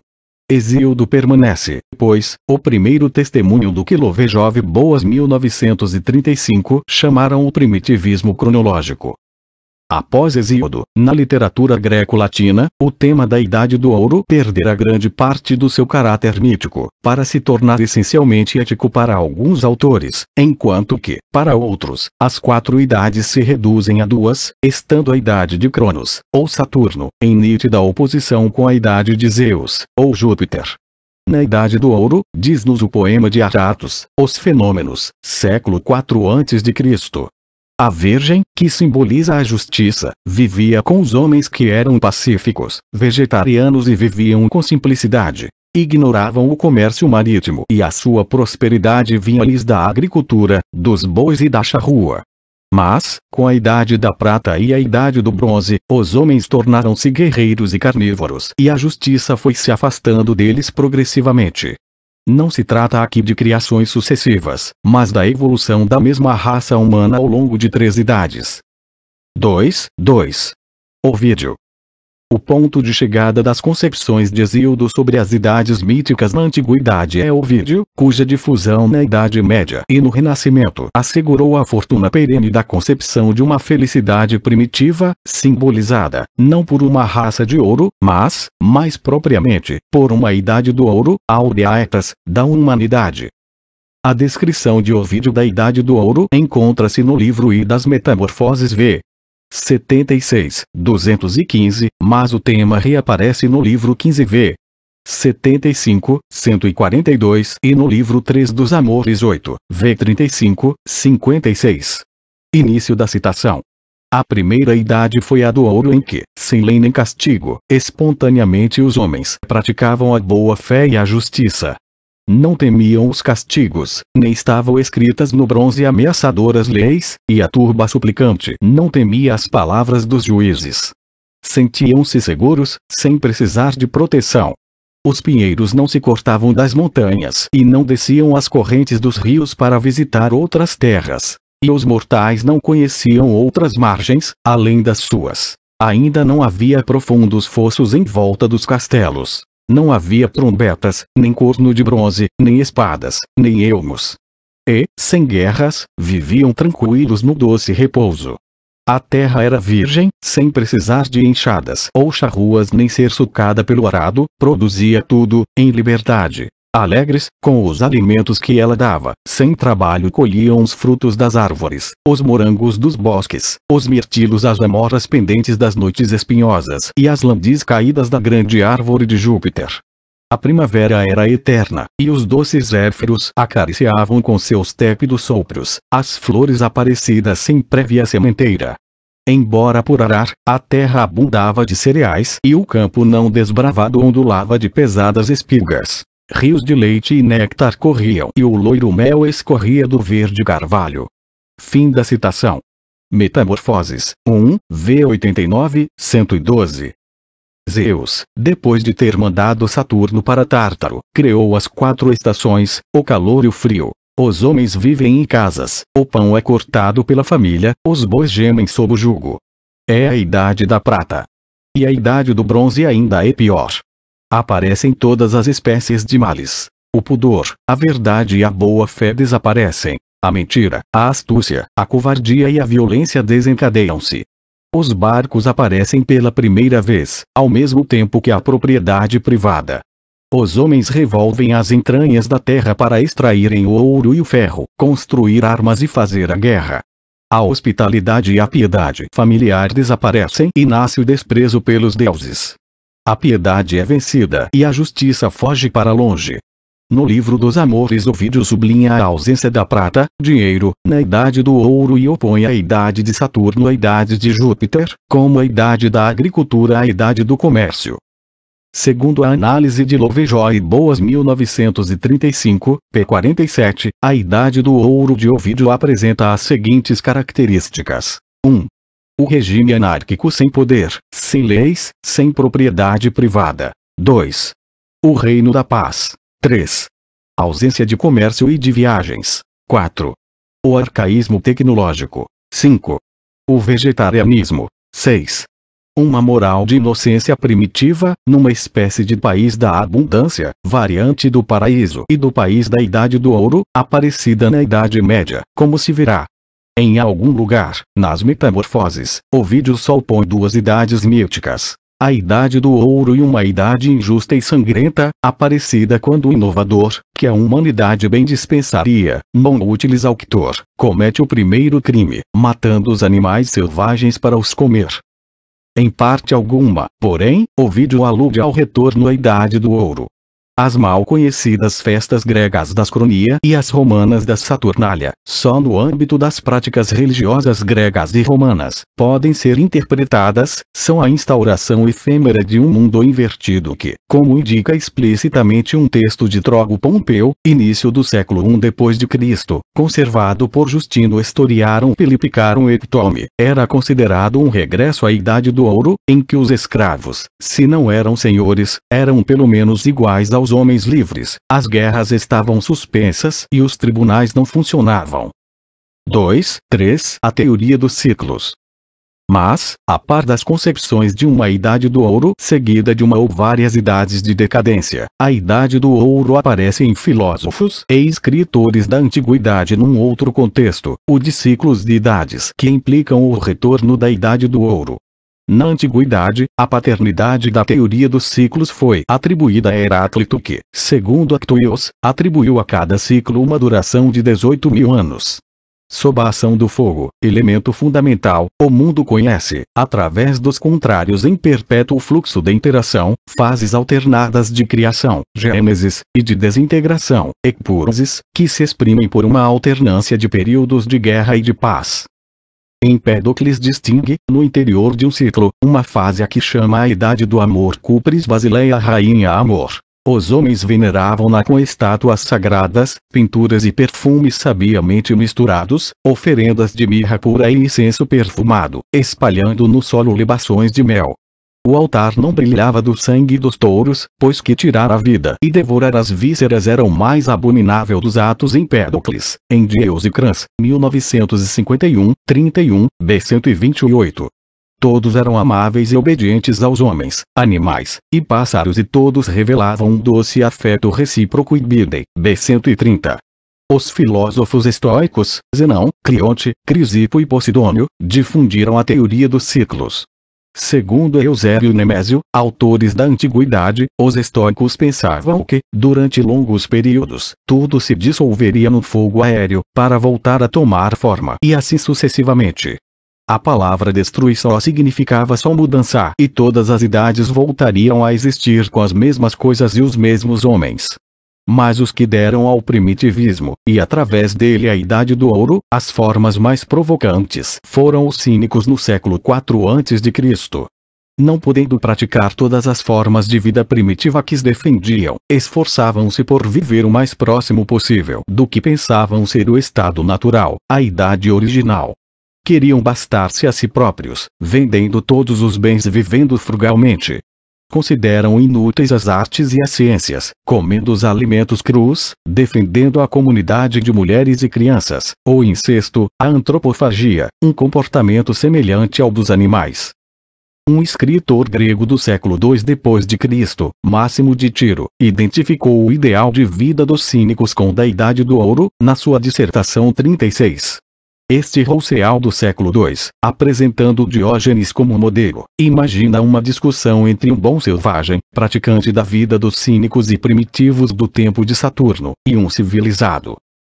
Hesíodo permanece, pois, o primeiro testemunho do que Lovejov Boas 1935 chamaram o primitivismo cronológico. Após Hesíodo, na literatura greco-latina, o tema da Idade do Ouro perderá grande parte do seu caráter mítico, para se tornar essencialmente ético para alguns autores, enquanto que, para outros, as 4 idades se reduzem a 2, estando a Idade de Cronos, ou Saturno, em nítida oposição com a Idade de Zeus, ou Júpiter. Na Idade do Ouro, diz-nos o poema de Aratus, Os Fenômenos, século IV a.C. A Virgem, que simboliza a justiça, vivia com os homens que eram pacíficos, vegetarianos e viviam com simplicidade. Ignoravam o comércio marítimo e a sua prosperidade vinha-lhes da agricultura, dos bois e da charrua. Mas, com a Idade da Prata e a Idade do Bronze, os homens tornaram-se guerreiros e carnívoros, e a justiça foi se afastando deles progressivamente. Não se trata aqui de criações sucessivas, mas da evolução da mesma raça humana ao longo de 3 idades. 2. Ovídio. O ponto de chegada das concepções de Hesíodo sobre as idades míticas na antiguidade é Ovídio, cuja difusão na Idade Média e no Renascimento assegurou a fortuna perene da concepção de uma felicidade primitiva, simbolizada, não por uma raça de ouro, mas, mais propriamente, por uma Idade do Ouro, Aurea Etas, da humanidade. A descrição de Ovídio da Idade do Ouro encontra-se no livro I das Metamorfoses v. 76, 215, mas o tema reaparece no livro 15 v. 75, 142 e no livro 3 dos Amores 8, v. 35, 56. Início da citação. A primeira idade foi a do ouro em que, sem lei nem castigo, espontaneamente os homens praticavam a boa fé e a justiça. Não temiam os castigos, nem estavam escritas no bronze ameaçadoras leis, e a turba suplicante não temia as palavras dos juízes. Sentiam-se seguros, sem precisar de proteção. Os pinheiros não se cortavam das montanhas e não desciam as correntes dos rios para visitar outras terras. E os mortais não conheciam outras margens, além das suas. Ainda não havia profundos fossos em volta dos castelos. Não havia trombetas, nem corno de bronze, nem espadas, nem elmos. E, sem guerras, viviam tranquilos no doce repouso. A terra era virgem, sem precisar de enxadas ou charruas nem ser sucada pelo arado, produzia tudo, em liberdade. Alegres, com os alimentos que ela dava, sem trabalho colhiam os frutos das árvores, os morangos dos bosques, os mirtilos as amoras pendentes das noites espinhosas e as lambis caídas da grande árvore de Júpiter. A primavera era eterna, e os doces zéfiros acariciavam com seus tépidos sopros as flores aparecidas sem prévia sementeira. Embora por arar, a terra abundava de cereais e o campo não desbravado ondulava de pesadas espigas. Rios de leite e néctar corriam e o loiro mel escorria do verde carvalho. Fim da citação. Metamorfoses, 1, v. 89, 112. Zeus, depois de ter mandado Saturno para Tártaro, criou as 4 estações, o calor e o frio. Os homens vivem em casas, o pão é cortado pela família, os bois gemem sob o jugo. É a Idade da Prata. E a Idade do Bronze ainda é pior. Aparecem todas as espécies de males. O pudor, a verdade e a boa-fé desaparecem. A mentira, a astúcia, a covardia e a violência desencadeiam-se. Os barcos aparecem pela primeira vez, ao mesmo tempo que a propriedade privada. Os homens revolvem as entranhas da terra para extraírem o ouro e o ferro, construir armas e fazer a guerra. A hospitalidade e a piedade familiar desaparecem e nasce o desprezo pelos deuses. A piedade é vencida e a justiça foge para longe. No livro dos Amores Ovídio sublinha a ausência da prata, dinheiro, na idade do ouro e opõe a idade de Saturno à idade de Júpiter, como a idade da agricultura à idade do comércio. Segundo a análise de Lovejoy e Boas 1935, p. 47, a idade do ouro de Ovídio apresenta as seguintes características. 1. O regime anárquico sem poder, sem leis, sem propriedade privada. 2. O reino da paz. 3. Ausência de comércio e de viagens. 4. O arcaísmo tecnológico. 5. O vegetarianismo. 6. Uma moral de inocência primitiva, numa espécie de país da abundância, variante do paraíso e do país da Idade do Ouro, aparecida na Idade Média, como se verá. Em algum lugar, nas Metamorfoses, Ovídio só opõe 2 idades míticas. A Idade do Ouro e uma idade injusta e sangrenta, aparecida quando o inovador, que a humanidade bem dispensaria, non utilis auctor, comete o primeiro crime, matando os animais selvagens para os comer. Em parte alguma, porém, Ovídio alude ao retorno à Idade do Ouro. as mal conhecidas festas gregas das Cronia e as romanas da Saturnália, só no âmbito das práticas religiosas gregas e romanas, podem ser interpretadas, são a instauração efêmera de um mundo invertido que, como indica explicitamente um texto de Trogo Pompeu, início do século I d.C., conservado por Justino Historiarum Philippicarum et Ptolemy, era considerado um regresso à Idade do Ouro, em que os escravos, se não eram senhores, eram pelo menos iguais aos homens livres, as guerras estavam suspensas e os tribunais não funcionavam. 2. 3. A teoria dos ciclos. Mas, a par das concepções de uma Idade do Ouro seguida de uma ou várias idades de decadência, a Idade do Ouro aparece em filósofos e escritores da Antiguidade num outro contexto, o de ciclos de idades que implicam o retorno da Idade do Ouro. Na Antiguidade, a paternidade da teoria dos ciclos foi atribuída a Heráclito que, segundo Actoios, atribuiu a cada ciclo uma duração de 18.000 anos. Sob a ação do fogo, elemento fundamental, o mundo conhece, através dos contrários em perpétuo fluxo de interação, fases alternadas de criação, gênesis, e de desintegração, ecpursis, que se exprimem por uma alternância de períodos de guerra e de paz. Empédocles distingue, no interior de um ciclo, uma fase a que chama a Idade do Amor Cupris Basileia Rainha Amor. Os homens veneravam-na com estátuas sagradas, pinturas e perfumes sabiamente misturados, oferendas de mirra pura e incenso perfumado, espalhando no solo libações de mel. O altar não brilhava do sangue dos touros, pois que tirar a vida e devorar as vísceras era o mais abominável dos atos. Empédocles, em Dies e Crans, 1951, 31, b. 128. Todos eram amáveis e obedientes aos homens, animais, e pássaros e todos revelavam um doce afeto recíproco. Ibidem, b. 130. Os filósofos estoicos, Zenão, Crionte, Crisipo e Posidônio, difundiram a teoria dos ciclos. Segundo Eusébio Nemésio, autores da Antiguidade, os estoicos pensavam que, durante longos períodos, tudo se dissolveria no fogo aéreo, para voltar a tomar forma e assim sucessivamente. A palavra destruição significava só mudança e todas as idades voltariam a existir com as mesmas coisas e os mesmos homens. Mas os que deram ao primitivismo, e através dele à Idade do Ouro, as formas mais provocantes, foram os cínicos no século IV a.C. Não podendo praticar todas as formas de vida primitiva que defendiam, esforçavam-se por viver o mais próximo possível do que pensavam ser o estado natural, a idade original. Queriam bastar-se a si próprios, vendendo todos os bens e vivendo frugalmente. Consideram inúteis as artes e as ciências, comendo os alimentos crus, defendendo a comunidade de mulheres e crianças, o incesto, a antropofagia, um comportamento semelhante ao dos animais. Um escritor grego do século II d.C., Máximo de Tiro, identificou o ideal de vida dos cínicos com o da Idade do Ouro, na sua dissertação 36. Este Rousseau do século II, apresentando Diógenes como modelo, imagina uma discussão entre um bom selvagem, praticante da vida dos cínicos e primitivos do tempo de Saturno, e um civilizado.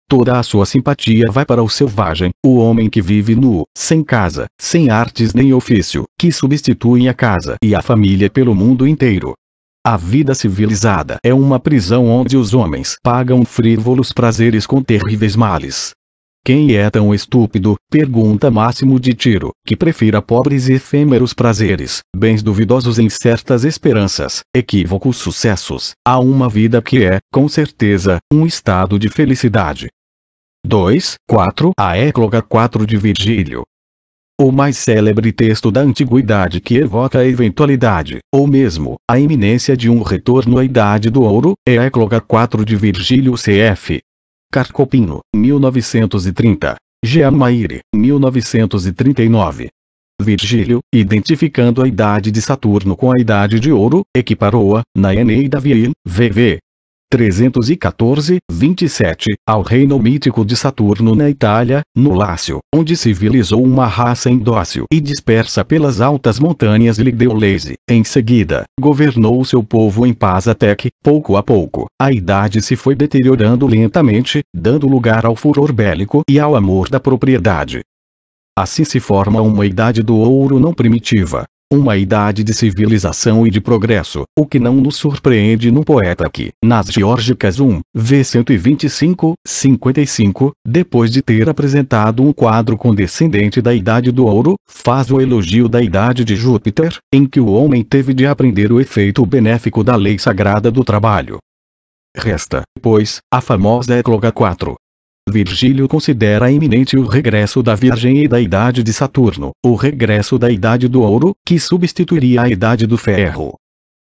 Toda a sua simpatia vai para o selvagem, o homem que vive nu, sem casa, sem artes nem ofício, que substitui a casa e a família pelo mundo inteiro. A vida civilizada é uma prisão onde os homens pagam frívolos prazeres com terríveis males. Quem é tão estúpido, pergunta Máximo de Tiro, que prefira pobres e efêmeros prazeres, bens duvidosos em certas esperanças, equívocos sucessos, a uma vida que é, com certeza, um estado de felicidade. 2. 4. A Écloga 4 de Virgílio. O mais célebre texto da Antiguidade que evoca a eventualidade, ou mesmo, a iminência de um retorno à Idade do Ouro, é a Écloga 4 de Virgílio cf. Carcopino, 1930. Geamaire, 1939. Virgílio, identificando a idade de Saturno com a Idade de Ouro, equiparou-a, na Eneida Viril, VV 314, 27, ao reino mítico de Saturno na Itália, no Lácio, onde civilizou uma raça indócil e dispersa pelas altas montanhas Ligdeolese. Em seguida, governou seu povo em paz até que, pouco a pouco, a idade se foi deteriorando lentamente, dando lugar ao furor bélico e ao amor da propriedade. Assim se forma uma Idade do Ouro não primitiva. Uma idade de civilização e de progresso, o que não nos surpreende no poeta que, nas Geórgicas 1, v 125, 55, depois de ter apresentado um quadro condescendente da Idade do Ouro, faz o elogio da Idade de Júpiter, em que o homem teve de aprender o efeito benéfico da lei sagrada do trabalho. Resta, pois, a famosa Ecloga 4. Virgílio considera iminente o regresso da Virgem e da Idade de Saturno, o regresso da Idade do Ouro, que substituiria a Idade do Ferro.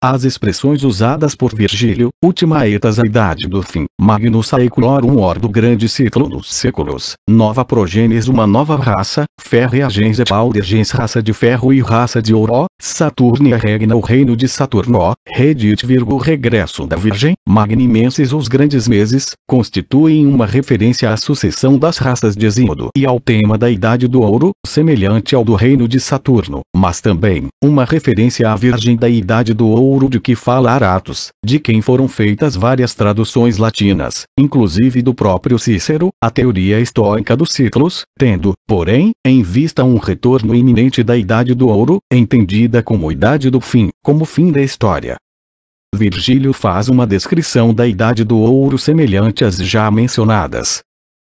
As expressões usadas por Virgílio, ultima etas a idade do fim, magnus saeculorum ordo grande ciclo dos séculos, nova progênies uma nova raça, ferrea gens e pauder gens raça de ferro e raça de ouro, Saturnia regna o reino de Saturno, redit virgo regresso da Virgem, magnimenses os grandes meses, constituem uma referência à sucessão das raças de Hesíodo e ao tema da Idade do Ouro, semelhante ao do reino de Saturno, mas também, uma referência à Virgem da Idade do Ouro de que fala Aratus, de quem foram feitas várias traduções latinas, inclusive do próprio Cícero, a teoria estoica dos ciclos, tendo, porém, em vista um retorno iminente da Idade do Ouro, entendida como Idade do Fim, como fim da história. Virgílio faz uma descrição da Idade do Ouro semelhante às já mencionadas.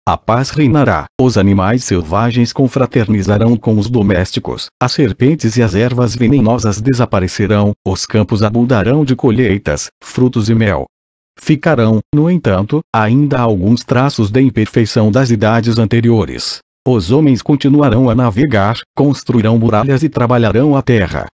A paz reinará, os animais selvagens confraternizarão com os domésticos, as serpentes e as ervas venenosas desaparecerão, os campos abundarão de colheitas, frutos e mel. Ficarão, no entanto, ainda alguns traços da imperfeição das idades anteriores. Os homens continuarão a navegar, construirão muralhas e trabalharão a terra.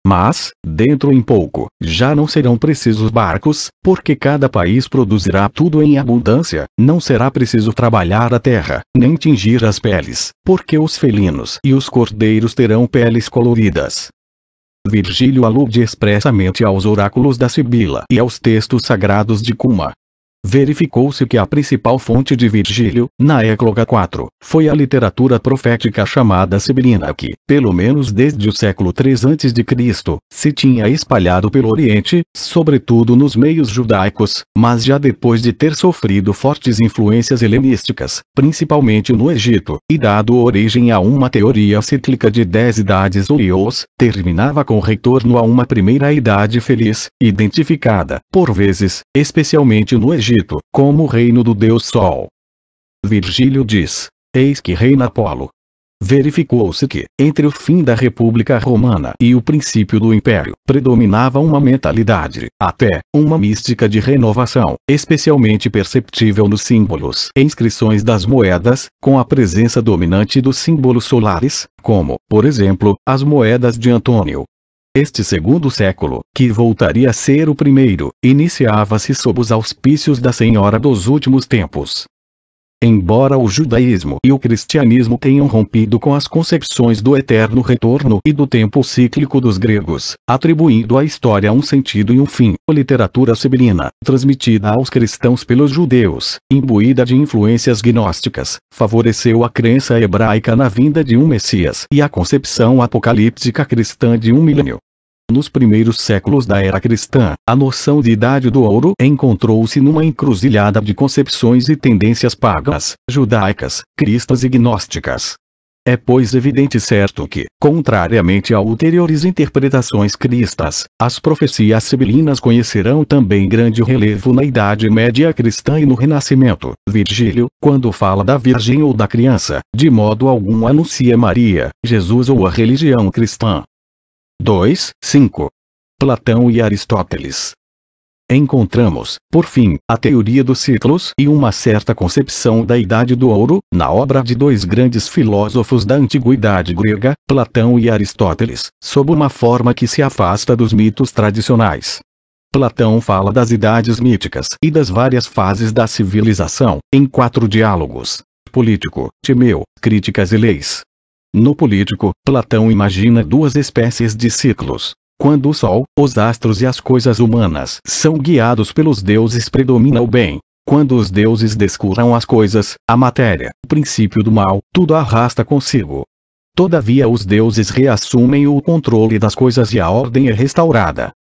Mas, dentro em pouco, já não serão precisos barcos, porque cada país produzirá tudo em abundância, não será preciso trabalhar a terra, nem tingir as peles, porque os felinos e os cordeiros terão peles coloridas. Virgílio alude expressamente aos oráculos da Sibila e aos textos sagrados de Cuma. Verificou-se que a principal fonte de Virgílio, na Ecloga 4, foi a literatura profética chamada sibilina que, pelo menos desde o século III a.C., se tinha espalhado pelo Oriente, sobretudo nos meios judaicos, mas já depois de ter sofrido fortes influências helenísticas, principalmente no Egito, e dado origem a uma teoria cíclica de 10 idades ou eos, terminava com retorno a uma primeira idade feliz, identificada, por vezes, especialmente no Egito, como o reino do Deus Sol. Virgílio diz: eis que reina Apolo. Verificou-se que, entre o fim da República Romana e o princípio do Império, predominava uma mentalidade, até, uma mística de renovação, especialmente perceptível nos símbolos e inscrições das moedas, com a presença dominante dos símbolos solares, como, por exemplo, as moedas de Antônio. Este segundo século, que voltaria a ser o primeiro, iniciava-se sob os auspícios da Senhora dos Últimos Tempos. Embora o judaísmo e o cristianismo tenham rompido com as concepções do eterno retorno e do tempo cíclico dos gregos, atribuindo à história um sentido e um fim, a literatura sibilina, transmitida aos cristãos pelos judeus, imbuída de influências gnósticas, favoreceu a crença hebraica na vinda de um Messias e a concepção apocalíptica cristã de um milênio. Nos primeiros séculos da era cristã, a noção de Idade do Ouro encontrou-se numa encruzilhada de concepções e tendências pagãs, judaicas, cristãs e gnósticas. É pois evidente e certo que, contrariamente a ulteriores interpretações cristãs, as profecias sibilinas conhecerão também grande relevo na Idade Média cristã e no Renascimento. Virgílio, quando fala da Virgem ou da criança, de modo algum anuncia Maria, Jesus ou a religião cristã. 2.5. Platão e Aristóteles. Encontramos, por fim, a teoria dos ciclos e uma certa concepção da Idade do Ouro, na obra de dois grandes filósofos da antiguidade grega, Platão e Aristóteles, sob uma forma que se afasta dos mitos tradicionais. Platão fala das idades míticas e das várias fases da civilização, em 4 diálogos: político, timeu, críticas e leis. No político, Platão imagina 2 espécies de ciclos. Quando o Sol, os astros e as coisas humanas são guiados pelos deuses, predomina o bem. Quando os deuses descuram as coisas, a matéria, o princípio do mal, tudo arrasta consigo. Todavia os deuses reassumem o controle das coisas e a ordem é restaurada.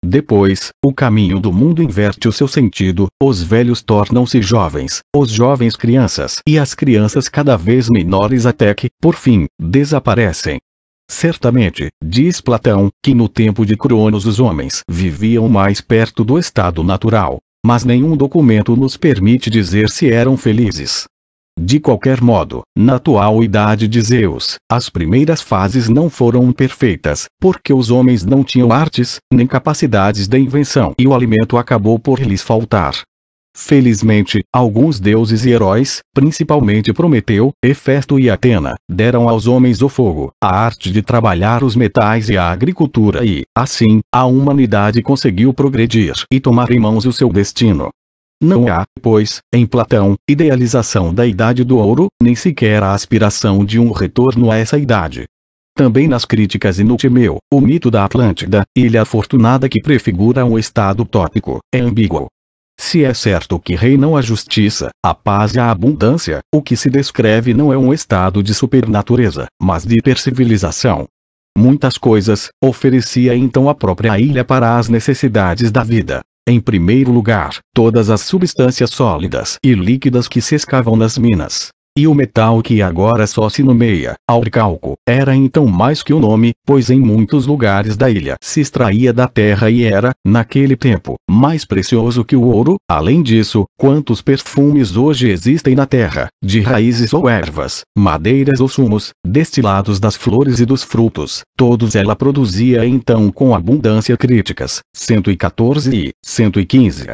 Depois, o caminho do mundo inverte o seu sentido, os velhos tornam-se jovens, os jovens crianças e as crianças cada vez menores até que, por fim, desaparecem. Certamente, diz Platão, que no tempo de Cronos os homens viviam mais perto do estado natural, mas nenhum documento nos permite dizer se eram felizes. De qualquer modo, na atual idade de Zeus, as primeiras fases não foram perfeitas, porque os homens não tinham artes, nem capacidades de invenção e o alimento acabou por lhes faltar. Felizmente, alguns deuses e heróis, principalmente Prometeu, Hefesto e Atena, deram aos homens o fogo, a arte de trabalhar os metais e a agricultura e, assim, a humanidade conseguiu progredir e tomar em mãos o seu destino. Não há, pois, em Platão, idealização da Idade do Ouro, nem sequer a aspiração de um retorno a essa idade. Também nas críticas e no Timeu, o mito da Atlântida, ilha afortunada que prefigura um estado utópico, é ambíguo. Se é certo que reinam a justiça, a paz e a abundância, o que se descreve não é um estado de supernatureza, mas de hipercivilização. Muitas coisas, oferecia então a própria ilha para as necessidades da vida. Em primeiro lugar, todas as substâncias sólidas e líquidas que se escavam nas minas. E o metal que agora só se nomeia auricalco, era então mais que um nome, pois em muitos lugares da ilha se extraía da terra e era, naquele tempo, mais precioso que o ouro. Além disso, quantos perfumes hoje existem na terra, de raízes ou ervas, madeiras ou sumos, destilados das flores e dos frutos, todos ela produzia então com abundância críticas, 114 e 115.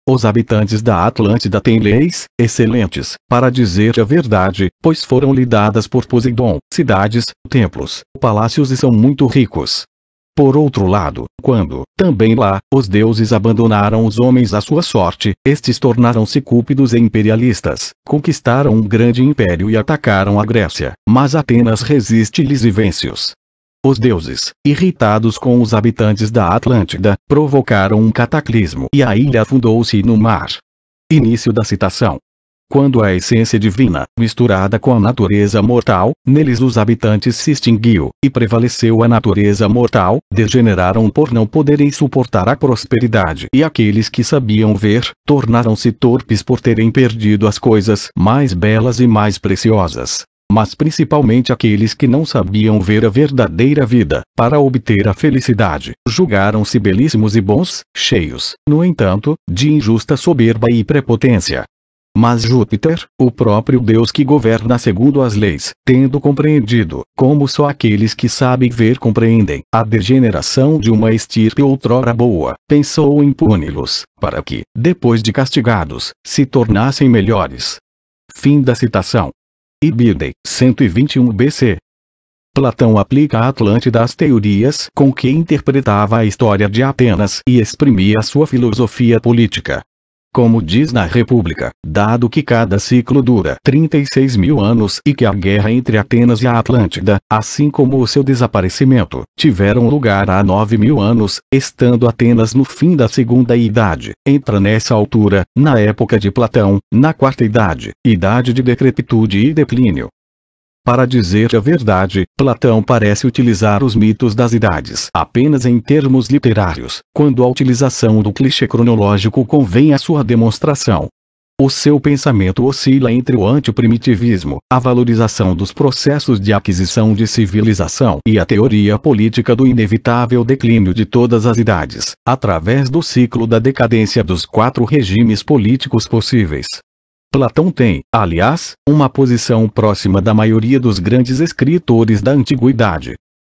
Os habitantes da Atlântida têm leis excelentes, para dizer a verdade, pois foram lhe dadas por Poseidon, cidades, templos, palácios e são muito ricos. Por outro lado, quando, também lá, os deuses abandonaram os homens à sua sorte, estes tornaram-se cúpidos e imperialistas, conquistaram um grande império e atacaram a Grécia, mas Atenas resiste-lhes e vence-os. Os deuses, irritados com os habitantes da Atlântida, provocaram um cataclismo e a ilha afundou-se no mar. Início da citação. Quando a essência divina, misturada com a natureza mortal, neles os habitantes se extinguiu, e prevaleceu a natureza mortal, degeneraram por não poderem suportar a prosperidade. E aqueles que sabiam ver, tornaram-se torpes por terem perdido as coisas mais belas e mais preciosas. Mas principalmente aqueles que não sabiam ver a verdadeira vida, para obter a felicidade, julgaram-se belíssimos e bons, cheios, no entanto, de injusta soberba e prepotência. Mas Júpiter, o próprio Deus que governa segundo as leis, tendo compreendido, como só aqueles que sabem ver compreendem, a degeneração de uma estirpe outrora boa, pensou em puni-los, para que, depois de castigados, se tornassem melhores. Fim da citação. Ibidem, 121 BC. Platão aplica a Atlântida às teorias com que interpretava a história de Atenas e exprimia sua filosofia política. Como diz na República, dado que cada ciclo dura 36 mil anos e que a guerra entre Atenas e a Atlântida, assim como o seu desaparecimento, tiveram lugar há 9 mil anos, estando Atenas no fim da Segunda Idade, entra nessa altura, na época de Platão, na Quarta Idade, idade de decrepitude e declínio. Para dizer a verdade, Platão parece utilizar os mitos das idades apenas em termos literários, quando a utilização do clichê cronológico convém à sua demonstração. O seu pensamento oscila entre o antiprimitivismo, a valorização dos processos de aquisição de civilização e a teoria política do inevitável declínio de todas as idades, através do ciclo da decadência dos 4 regimes políticos possíveis. Platão tem, aliás, uma posição próxima da maioria dos grandes escritores da antiguidade.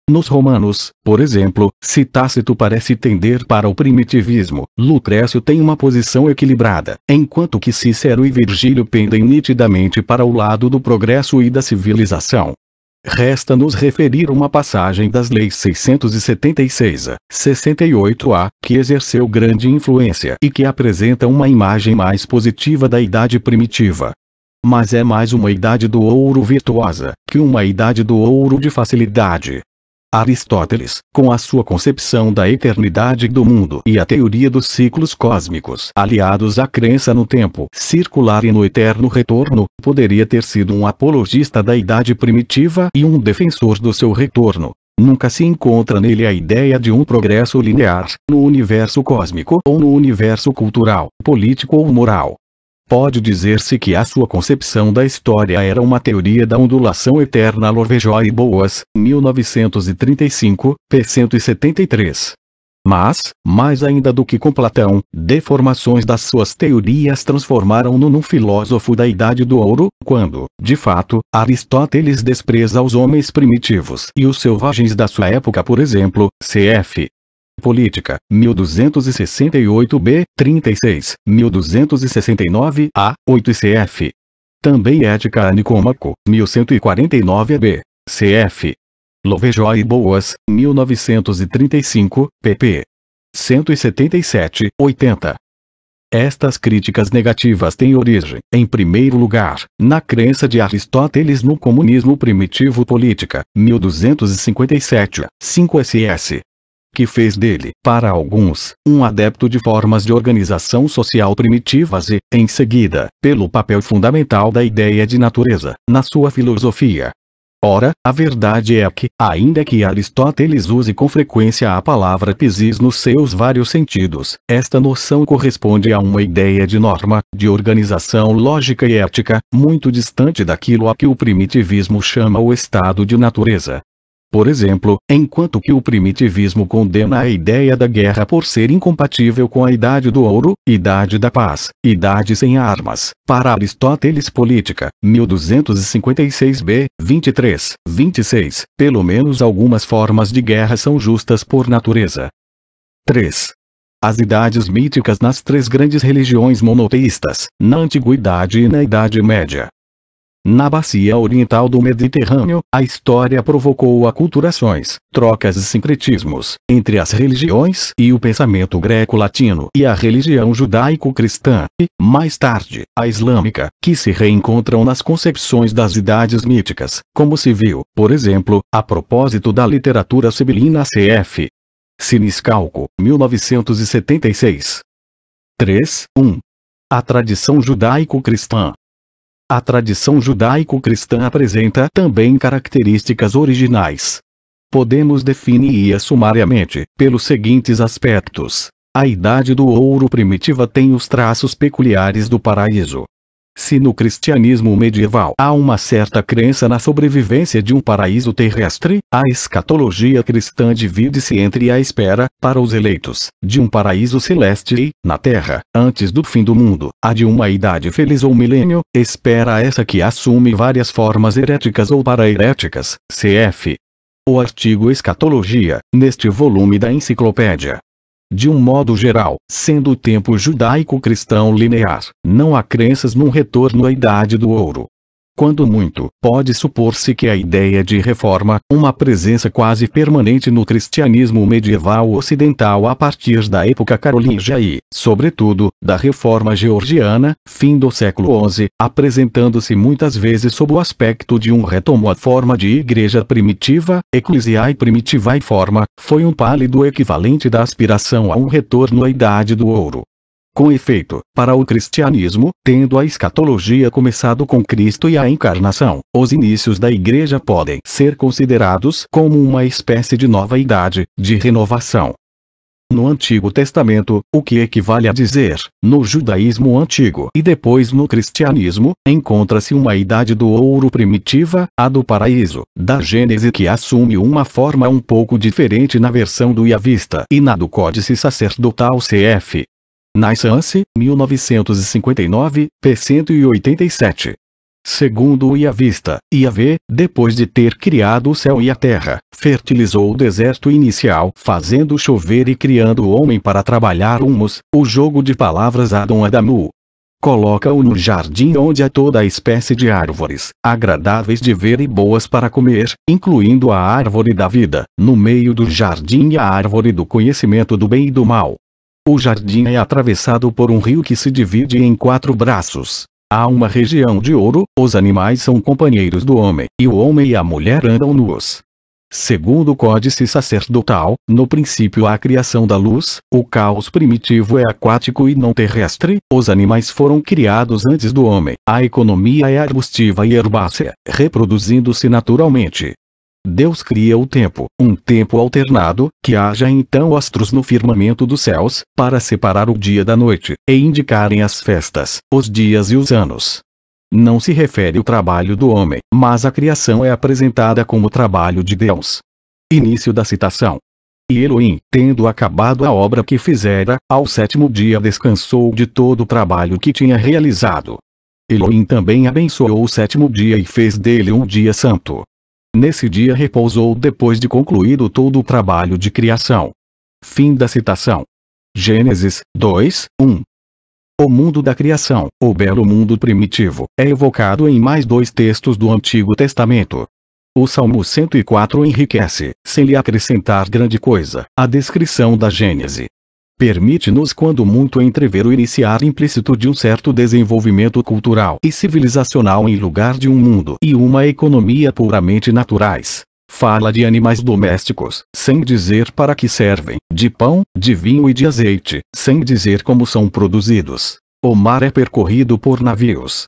Nos Romanos, por exemplo, se Tácito parece tender para o primitivismo, Lucrécio tem uma posição equilibrada, enquanto que Cícero e Virgílio pendem nitidamente para o lado do progresso e da civilização. Resta-nos referir uma passagem das Leis 676 a 68A, que exerceu grande influência e que apresenta uma imagem mais positiva da Idade Primitiva. Mas é mais uma Idade do Ouro virtuosa, que uma Idade do Ouro de facilidade. Aristóteles, com a sua concepção da eternidade do mundo e a teoria dos ciclos cósmicos aliados à crença no tempo circular e no eterno retorno, poderia ter sido um apologista da Idade Primitiva e um defensor do seu retorno. Nunca se encontra nele a ideia de um progresso linear, no universo cósmico ou no universo cultural, político ou moral. Pode dizer-se que a sua concepção da história era uma teoria da ondulação eterna. Lovejoy e Boas, 1935, p. 173. Mas, mais ainda do que com Platão, deformações das suas teorias transformaram-no num filósofo da Idade do Ouro, quando, de fato, Aristóteles despreza os homens primitivos e os selvagens da sua época. Por exemplo, cf. Política, 1268b, 36, 1269a, 8 cf. Também Ética a Nicômaco, 1149b, cf. Lovejoy e Boas, 1935, pp. 177, 80. Estas críticas negativas têm origem, em primeiro lugar, na crença de Aristóteles no comunismo primitivo. Política, 1257, 5 ss. Que fez dele, para alguns, um adepto de formas de organização social primitivas e, em seguida, pelo papel fundamental da ideia de natureza, na sua filosofia. Ora, a verdade é que, ainda que Aristóteles use com frequência a palavra physis nos seus vários sentidos, esta noção corresponde a uma ideia de norma, de organização lógica e ética, muito distante daquilo a que o primitivismo chama o estado de natureza. Por exemplo, enquanto que o primitivismo condena a ideia da guerra por ser incompatível com a Idade do Ouro, Idade da Paz, Idade sem armas, para Aristóteles Política, 1256b, 23, 26, pelo menos algumas formas de guerra são justas por natureza. 3. As idades míticas nas três grandes religiões monoteístas, na Antiguidade e na Idade Média. Na bacia oriental do Mediterrâneo, a história provocou aculturações, trocas e sincretismos, entre as religiões e o pensamento greco-latino e a religião judaico-cristã, e, mais tarde, a islâmica, que se reencontram nas concepções das idades míticas, como se viu, por exemplo, a propósito da literatura sibilina cf. Siniscalco, 1976. 3. 1. A tradição judaico-cristã. A tradição judaico-cristã apresenta também características originais. Podemos definir-a sumariamente, pelos seguintes aspectos. A Idade do Ouro primitiva tem os traços peculiares do paraíso. Se no cristianismo medieval há uma certa crença na sobrevivência de um paraíso terrestre, a escatologia cristã divide-se entre a espera, para os eleitos, de um paraíso celeste e, na terra, antes do fim do mundo, a de uma idade feliz ou milênio, espera essa que assume várias formas heréticas ou paraheréticas, cf. O artigo Escatologia, neste volume da enciclopédia. De um modo geral, sendo o tempo judaico-cristão linear, não há crenças num retorno à Idade do Ouro. Quando muito, pode supor-se que a ideia de reforma, uma presença quase permanente no cristianismo medieval ocidental a partir da época carolíngia e, sobretudo, da reforma georgiana, fim do século XI, apresentando-se muitas vezes sob o aspecto de um retomo à forma de igreja primitiva, ecclesiae primitivae forma, foi um pálido equivalente da aspiração a um retorno à Idade do Ouro. Com efeito, para o cristianismo, tendo a escatologia começado com Cristo e a encarnação, os inícios da Igreja podem ser considerados como uma espécie de nova idade, de renovação. No Antigo Testamento, o que equivale a dizer, no judaísmo antigo e depois no cristianismo, encontra-se uma Idade do Ouro primitiva, a do paraíso, da Gênese que assume uma forma um pouco diferente na versão do Iavista e na do Códice Sacerdotal cf. Naissance, 1959, p. 187. Segundo o Iavista, Iavé, depois de ter criado o céu e a terra, fertilizou o deserto inicial, fazendo chover e criando o homem para trabalhar humus, o jogo de palavras Adão-Adamu. Coloca-o no jardim onde há toda a espécie de árvores, agradáveis de ver e boas para comer, incluindo a árvore da vida, no meio do jardim a árvore do conhecimento do bem e do mal. O jardim é atravessado por um rio que se divide em 4 braços. Há uma região de ouro, os animais são companheiros do homem, e o homem e a mulher andam nus. Segundo o Códice Sacerdotal, no princípio há a criação da luz, o caos primitivo é aquático e não terrestre, os animais foram criados antes do homem, a economia é arbustiva e herbácea, reproduzindo-se naturalmente. Deus cria o tempo, um tempo alternado, que haja então astros no firmamento dos céus, para separar o dia da noite, e indicarem as festas, os dias e os anos. Não se refere ao trabalho do homem, mas a criação é apresentada como trabalho de Deus. Início da citação. E Elohim, tendo acabado a obra que fizera, ao sétimo dia descansou de todo o trabalho que tinha realizado. Elohim também abençoou o sétimo dia e fez dele um dia santo. Nesse dia repousou depois de concluído todo o trabalho de criação. Fim da citação. Gênesis 2, 1. O mundo da criação, o belo mundo primitivo, é evocado em mais dois textos do Antigo Testamento. O Salmo 104 enriquece, sem lhe acrescentar grande coisa, a descrição da Gênese. Permite-nos quando muito entrever o iniciar implícito de um certo desenvolvimento cultural e civilizacional em lugar de um mundo e uma economia puramente naturais. Fala de animais domésticos, sem dizer para que servem, de pão, de vinho e de azeite, sem dizer como são produzidos. O mar é percorrido por navios.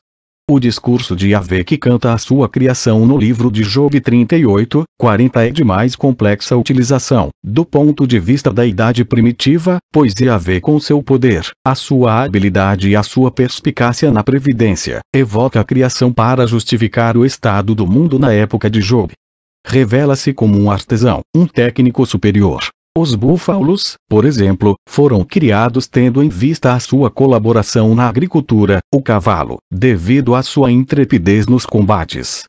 O discurso de Yahvé que canta a sua criação no livro de Job 38, 40 é de mais complexa utilização, do ponto de vista da idade primitiva, pois Yahvé com seu poder, a sua habilidade e a sua perspicácia na previdência, evoca a criação para justificar o estado do mundo na época de Job. Revela-se como um artesão, um técnico superior. Os búfalos, por exemplo, foram criados tendo em vista a sua colaboração na agricultura, o cavalo, devido à sua intrepidez nos combates.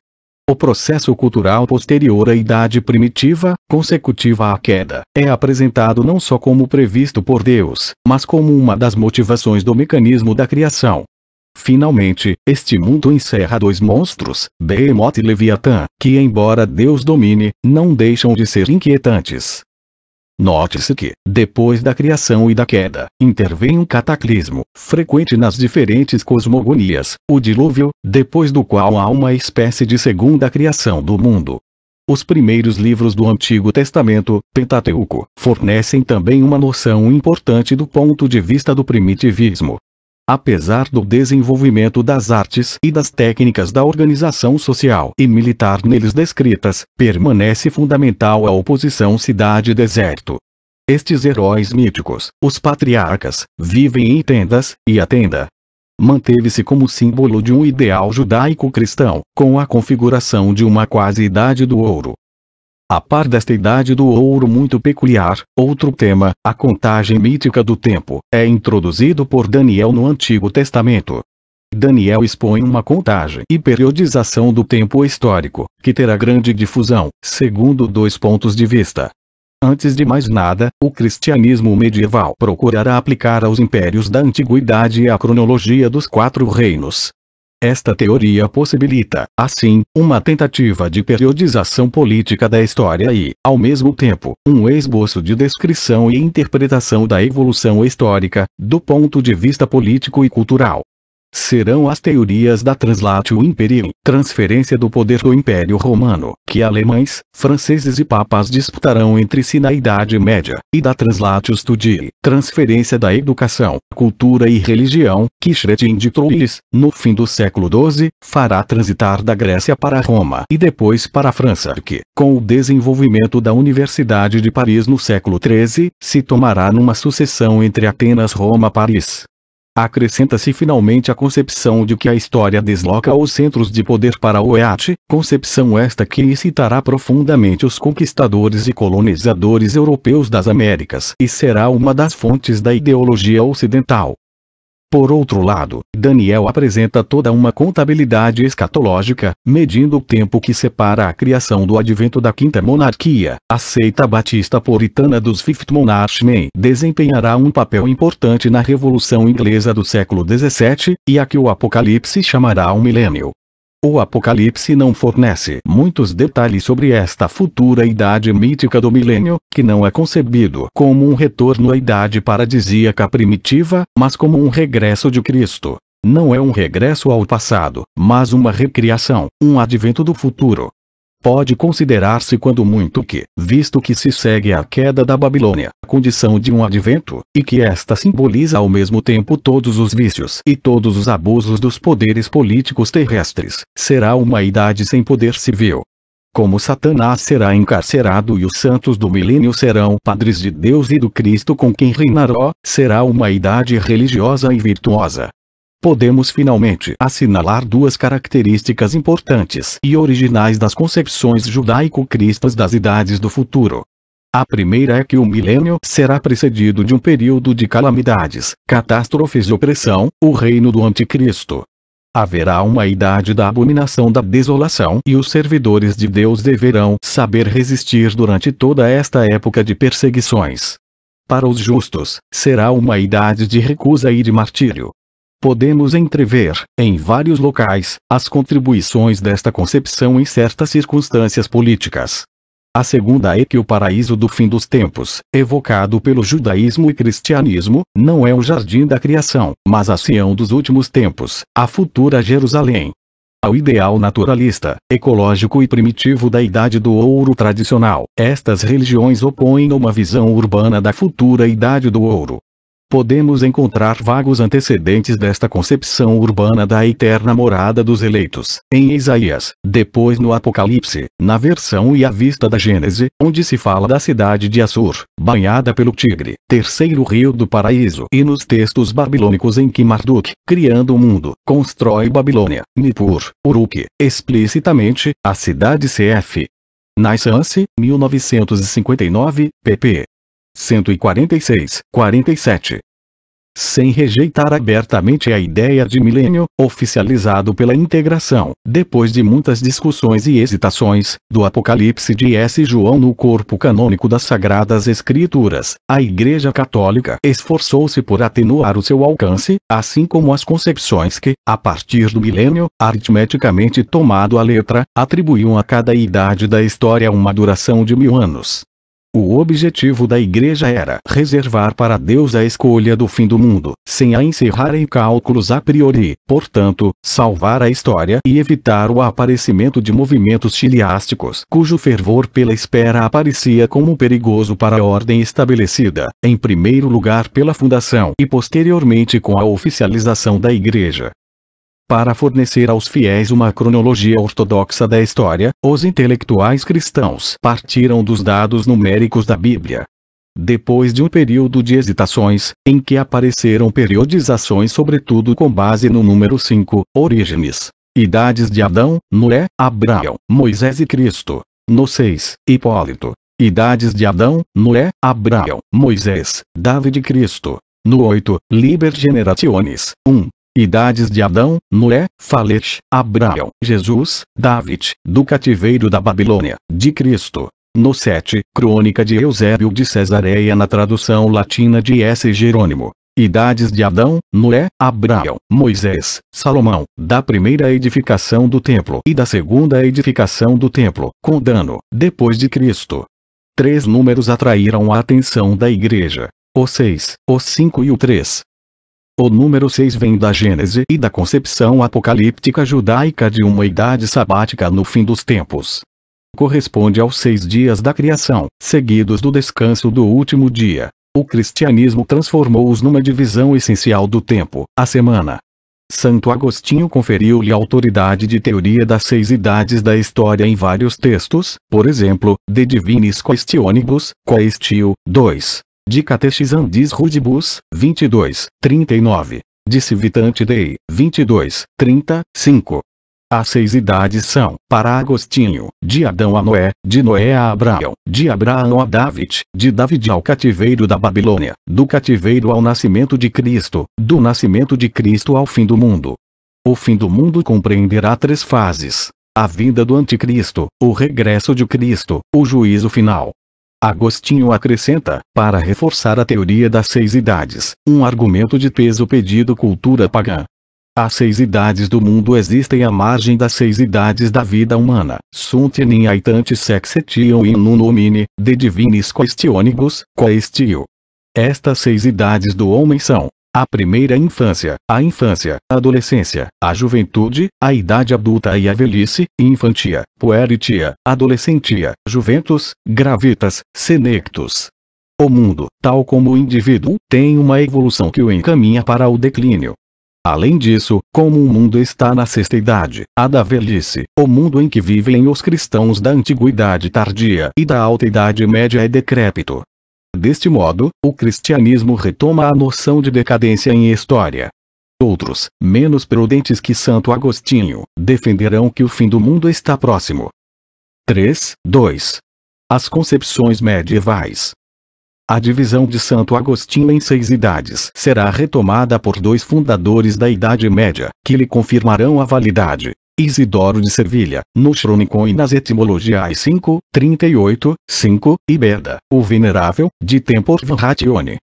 O processo cultural posterior à idade primitiva, consecutiva à queda, é apresentado não só como previsto por Deus, mas como uma das motivações do mecanismo da criação. Finalmente, este mundo encerra dois monstros, Behemoth e Leviatã, que embora Deus domine, não deixam de ser inquietantes. Note-se que, depois da criação e da queda, intervém um cataclismo, frequente nas diferentes cosmogonias, o dilúvio, depois do qual há uma espécie de segunda criação do mundo. Os primeiros livros do Antigo Testamento, Pentateuco, fornecem também uma noção importante do ponto de vista do primitivismo. Apesar do desenvolvimento das artes e das técnicas da organização social e militar neles descritas, permanece fundamental a oposição cidade-deserto. Estes heróis míticos, os patriarcas, vivem em tendas, e a tenda manteve-se como símbolo de um ideal judaico-cristão, com a configuração de uma quase-idade do ouro. A par desta idade do ouro muito peculiar, outro tema, a contagem mítica do tempo, é introduzido por Daniel no Antigo Testamento. Daniel expõe uma contagem e periodização do tempo histórico, que terá grande difusão, segundo dois pontos de vista. Antes de mais nada, o cristianismo medieval procurará aplicar aos impérios da antiguidade a cronologia dos quatro reinos. Esta teoria possibilita, assim, uma tentativa de periodização política da história e, ao mesmo tempo, um esboço de descrição e interpretação da evolução histórica, do ponto de vista político e cultural. Serão as teorias da Translatio Imperii, transferência do poder do Império Romano, que alemães, franceses e papas disputarão entre si na Idade Média, e da Translatio Studii, transferência da educação, cultura e religião, que Schretin de Troyes, no fim do século XII, fará transitar da Grécia para Roma e depois para a França que, com o desenvolvimento da Universidade de Paris no século XIII, se tomará numa sucessão entre Atenas, Roma, Paris. Acrescenta-se finalmente a concepção de que a história desloca os centros de poder para o EAT, concepção esta que excitará profundamente os conquistadores e colonizadores europeus das Américas e será uma das fontes da ideologia ocidental. Por outro lado, Daniel apresenta toda uma contabilidade escatológica, medindo o tempo que separa a criação do advento da Quinta Monarquia. A seita batista puritana dos Fifth Monarchmen desempenhará um papel importante na Revolução Inglesa do século XVII, e a que o Apocalipse chamará um milênio. O Apocalipse não fornece muitos detalhes sobre esta futura idade mítica do milênio, que não é concebido como um retorno à idade paradisíaca primitiva, mas como um regresso de Cristo. Não é um regresso ao passado, mas uma recriação, um advento do futuro. Pode considerar-se quando muito que, visto que se segue a queda da Babilônia, a condição de um advento, e que esta simboliza ao mesmo tempo todos os vícios e todos os abusos dos poderes políticos terrestres, será uma idade sem poder civil. Como Satanás será encarcerado e os santos do milênio serão padres de Deus e do Cristo com quem reinará, será uma idade religiosa e virtuosa. Podemos finalmente assinalar duas características importantes e originais das concepções judaico-cristãs das idades do futuro. A primeira é que o milênio será precedido de um período de calamidades, catástrofes e opressão, o reino do anticristo. Haverá uma idade da abominação da desolação e os servidores de Deus deverão saber resistir durante toda esta época de perseguições. Para os justos, será uma idade de recusa e de martírio. Podemos entrever, em vários locais, as contribuições desta concepção em certas circunstâncias políticas. A segunda é que o paraíso do fim dos tempos, evocado pelo judaísmo e cristianismo, não é o jardim da criação, mas a Sião dos últimos tempos, a futura Jerusalém. Ao ideal naturalista, ecológico e primitivo da Idade do Ouro tradicional, estas religiões opõem uma visão urbana da futura Idade do Ouro. Podemos encontrar vagos antecedentes desta concepção urbana da eterna morada dos eleitos, em Isaías, depois no Apocalipse, na versão e à vista da Gênese, onde se fala da cidade de Assur, banhada pelo Tigre, terceiro rio do paraíso, e nos textos babilônicos em que Marduk, criando o mundo, constrói Babilônia, Nippur, Uruk, explicitamente, a cidade cf. Naissance, 1959, pp. 146, 47. Sem rejeitar abertamente a ideia de milênio, oficializado pela integração, depois de muitas discussões e hesitações, do Apocalipse de S. João no corpo canônico das Sagradas Escrituras, a Igreja Católica esforçou-se por atenuar o seu alcance, assim como as concepções que, a partir do milênio, aritmeticamente tomado à letra, atribuíam a cada idade da história uma duração de 1000 anos. O objetivo da Igreja era reservar para Deus a escolha do fim do mundo, sem a encerrar em cálculos a priori, portanto, salvar a história e evitar o aparecimento de movimentos chiliásticos cujo fervor pela espera aparecia como perigoso para a ordem estabelecida, em primeiro lugar pela fundação e posteriormente com a oficialização da Igreja. Para fornecer aos fiéis uma cronologia ortodoxa da história, os intelectuais cristãos partiram dos dados numéricos da Bíblia. Depois de um período de hesitações, em que apareceram periodizações sobretudo com base no número 5, Orígenes, idades de Adão, Noé, Abraão, Moisés e Cristo. No 6, Hipólito, idades de Adão, Noé, Abraão, Moisés, David e Cristo. No 8, Liber Generationis, 1. Idades de Adão, Noé, Falete, Abraão, Jesus, David, do cativeiro da Babilônia, de Cristo. No 7, Crônica de Eusébio de Cesareia na tradução latina de S. Jerônimo. Idades de Adão, Noé, Abraão, Moisés, Salomão, da primeira edificação do templo e da segunda edificação do templo, com dano, depois de Cristo. 3 números atraíram a atenção da Igreja: o 6, o 5 e o 3. O número 6 vem da Gênese e da concepção apocalíptica judaica de uma idade sabática no fim dos tempos. Corresponde aos 6 dias da criação, seguidos do descanso do último dia. O cristianismo transformou-os numa divisão essencial do tempo, a semana. Santo Agostinho conferiu-lhe autoridade de teoria das 6 idades da história em vários textos, por exemplo, De Divinis Questionibus, Quaestio, 2. De Catechisandis Rudibus, 22, 39. De Civitante Dei, 22, 35. As 6 idades são, para Agostinho, de Adão a Noé, de Noé a Abraão, de Abraão a David, de David ao cativeiro da Babilônia, do cativeiro ao nascimento de Cristo, do nascimento de Cristo ao fim do mundo. O fim do mundo compreenderá 3 fases: a vinda do anticristo, o regresso de Cristo, o juízo final. Agostinho acrescenta, para reforçar a teoria das 6 idades, um argumento de peso pedido cultura pagã. As 6 idades do mundo existem à margem das 6 idades da vida humana. Sunt in aetanti sexetium in uno homine, de divinis questionibus, quaestio. Estas 6 idades do homem são: a primeira infância, a adolescência, a juventude, a idade adulta e a velhice, infantia, pueritia, adolescentia, juventus, gravitas, senectus. O mundo, tal como o indivíduo, tem uma evolução que o encaminha para o declínio. Além disso, como o mundo está na sexta idade, a da velhice, o mundo em que vivem os cristãos da antiguidade tardia e da alta idade média é decrépito. Deste modo, o cristianismo retoma a noção de decadência em história. Outros, menos prudentes que Santo Agostinho, defenderão que o fim do mundo está próximo. 3.2. As concepções medievais. A divisão de Santo Agostinho em 6 idades será retomada por 2 fundadores da Idade Média, que lhe confirmarão a validade. Isidoro de Servilha, no Chronicon e nas Etimologiae 5.38, 5, e Beda, o Venerável, de Tempor Ratione.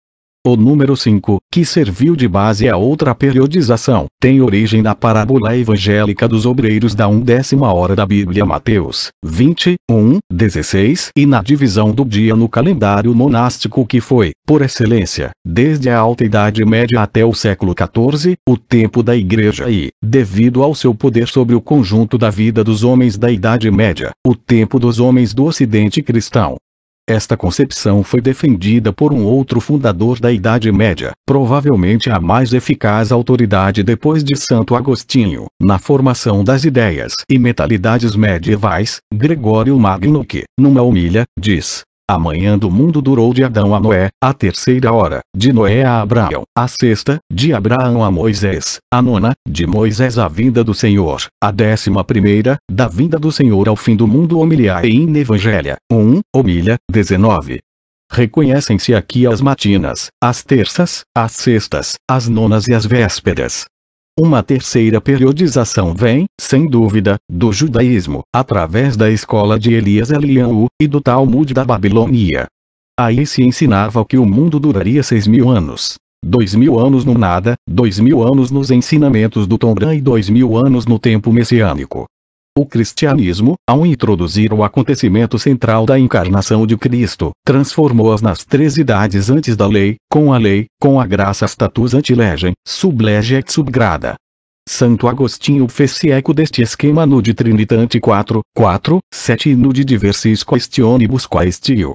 O número 5, que serviu de base a outra periodização, tem origem na parábola evangélica dos obreiros da 1ª hora da Bíblia Mateus 21:16 e na divisão do dia no calendário monástico que foi, por excelência, desde a Alta Idade Média até o século XIV, o tempo da Igreja e, devido ao seu poder sobre o conjunto da vida dos homens da Idade Média, o tempo dos homens do Ocidente cristão. Esta concepção foi defendida por um outro fundador da Idade Média, provavelmente a mais eficaz autoridade depois de Santo Agostinho, na formação das ideias e mentalidades medievais, Gregório Magno que, numa homilha, diz: a manhã do mundo durou de Adão a Noé, a 3ª hora, de Noé a Abraão, a 6ª, de Abraão a Moisés, a 9ª, de Moisés à vinda do Senhor, a 11ª, da vinda do Senhor ao fim do mundo. Homiliae in Evangelia, 1, homilha, 19. Reconhecem-se aqui as matinas, as terças, as sextas, as nonas e as vésperas. Uma terceira periodização vem, sem dúvida, do judaísmo, através da escola de Elias Eliahu, e do Talmud da Babilônia. Aí se ensinava que o mundo duraria 6.000 anos. 2.000 anos no nada, 2.000 anos nos ensinamentos do Torá e 2.000 anos no tempo messiânico. O cristianismo, ao introduzir o acontecimento central da encarnação de Cristo, transformou-as nas 3 idades antes da lei, com a graça status ante legem, sub lege et sub grada. Santo Agostinho fez-se eco deste esquema no de Trinitante 4.7 e no de Diversis Questionibus Quaestio.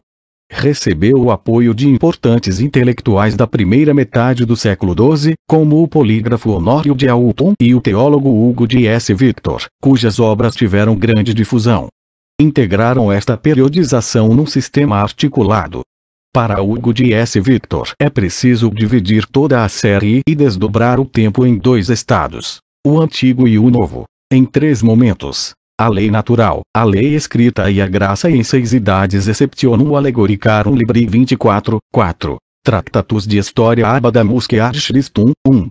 Recebeu o apoio de importantes intelectuais da primeira metade do século XII, como o polígrafo Honório de Alton e o teólogo Hugo de S. Victor, cujas obras tiveram grande difusão. Integraram esta periodização num sistema articulado. Para Hugo de S. Victor é preciso dividir toda a série e desdobrar o tempo em 2 estados, o antigo e o novo, em 3 momentos. A lei natural, a lei escrita e a graça em 6 idades exceptionum allegoricarum libri 24.4. Tractatus de Historia Abadamus Schristum 1.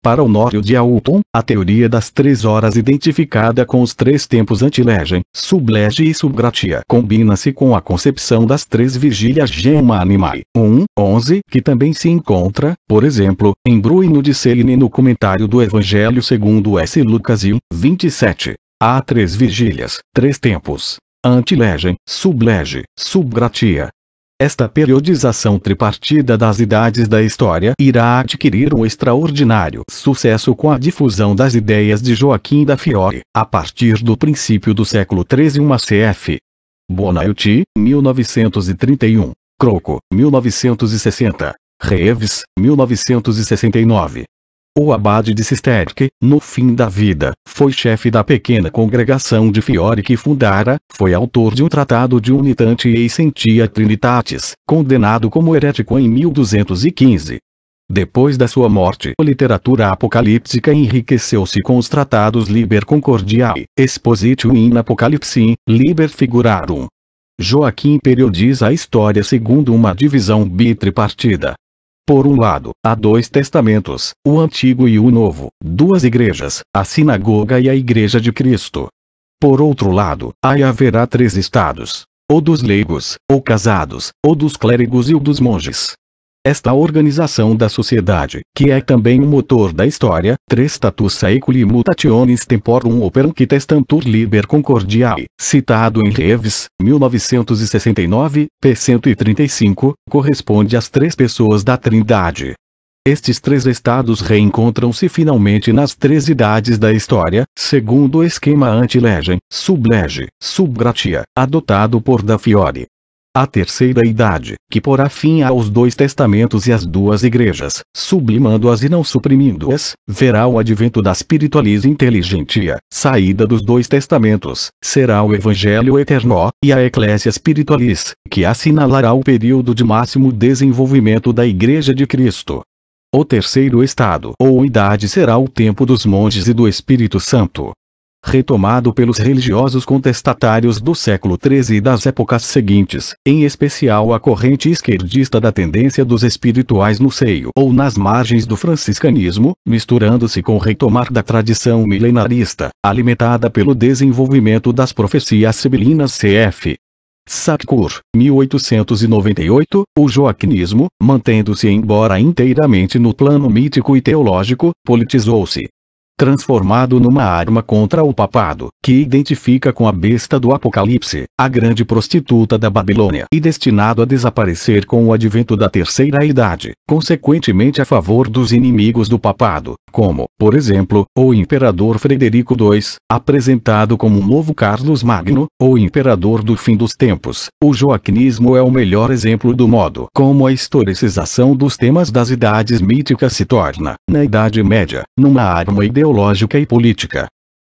Para Honório de Alton, a teoria das 3 horas identificada com os 3 tempos antilegem, sublege e subgratia combina-se com a concepção das 3 vigílias Gemma Animae 1.11 que também se encontra, por exemplo, em Bruno de Celine no comentário do Evangelho segundo S. Lucas 1.27. Há 3 vigílias, 3 tempos. Antilegem, sublege, subgratia. Esta periodização tripartida das idades da história irá adquirir um extraordinário sucesso com a difusão das ideias de Joaquim da Fiore, a partir do princípio do século XIII. Uma cf. Bonaiuti, 1931. Croco, 1960. Reeves, 1969. O abade de Cisterque, no fim da vida, foi chefe da pequena congregação de Fiore que fundara, foi autor de um tratado de Unitante e Essentia Trinitatis, condenado como herético em 1215. Depois da sua morte, a literatura apocalíptica enriqueceu-se com os tratados Liber Concordiae, Expositio in Apocalypse, Liber Figurarum. Joaquim periodiza a história segundo uma divisão bitripartida. Por um lado, há 2 testamentos, o Antigo e o Novo, 2 igrejas, a Sinagoga e a Igreja de Cristo. Por outro lado, há e haverá 3 estados, o dos leigos, o casados, o dos clérigos e o dos monges. Esta organização da sociedade, que é também o motor da história, 3 status saeculi mutationis temporum operum que testantur liber concordiae, citado em Reeves, 1969, p. 135, corresponde às 3 pessoas da Trindade. Estes 3 estados reencontram-se finalmente nas 3 idades da história, segundo o esquema antilegem, sublege, subgratia, adotado por da Fiore. A terceira idade, que porá fim aos dois testamentos e às duas igrejas, sublimando-as e não suprimindo-as, verá o advento da spiritualis intelligentia, saída dos dois testamentos, será o evangelho eterno, e a ecclesia spiritualis, que assinalará o período de máximo desenvolvimento da Igreja de Cristo. O terceiro estado ou idade será o tempo dos monges e do Espírito Santo. Retomado pelos religiosos contestatários do século XIII e das épocas seguintes, em especial a corrente esquerdista da tendência dos espirituais no seio ou nas margens do franciscanismo, misturando-se com o retomar da tradição milenarista, alimentada pelo desenvolvimento das profecias sibilinas cf. Sackur, 1898, o joaquinismo, mantendo-se embora inteiramente no plano mítico e teológico, politizou-se. Transformado numa arma contra o papado, que identifica com a besta do Apocalipse, a grande prostituta da Babilônia, e destinado a desaparecer com o advento da terceira idade, consequentemente a favor dos inimigos do papado, como, por exemplo, o imperador Frederico II, apresentado como um novo Carlos Magno, o imperador do fim dos tempos. O joaquinismo é o melhor exemplo do modo como a historicização dos temas das idades míticas se torna, na Idade Média, numa arma ideológica e política.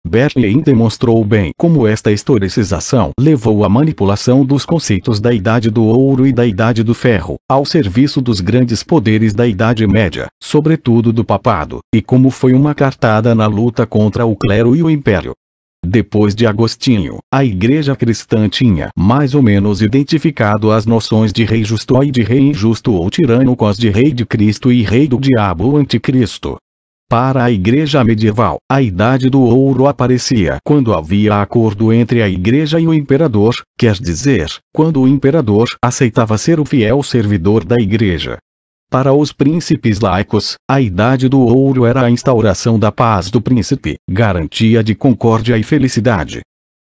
Bernheim demonstrou bem como esta historicização levou à manipulação dos conceitos da Idade do Ouro e da Idade do Ferro, ao serviço dos grandes poderes da Idade Média, sobretudo do papado, e como foi uma cartada na luta contra o clero e o império. Depois de Agostinho, a Igreja cristã tinha mais ou menos identificado as noções de rei justo e de rei injusto ou tirano com as de rei de Cristo e rei do diabo ou anticristo. Para a Igreja medieval, a Idade do Ouro aparecia quando havia acordo entre a Igreja e o imperador, quer dizer, quando o imperador aceitava ser o fiel servidor da Igreja. Para os príncipes laicos, a Idade do Ouro era a instauração da paz do príncipe, garantia de concórdia e felicidade.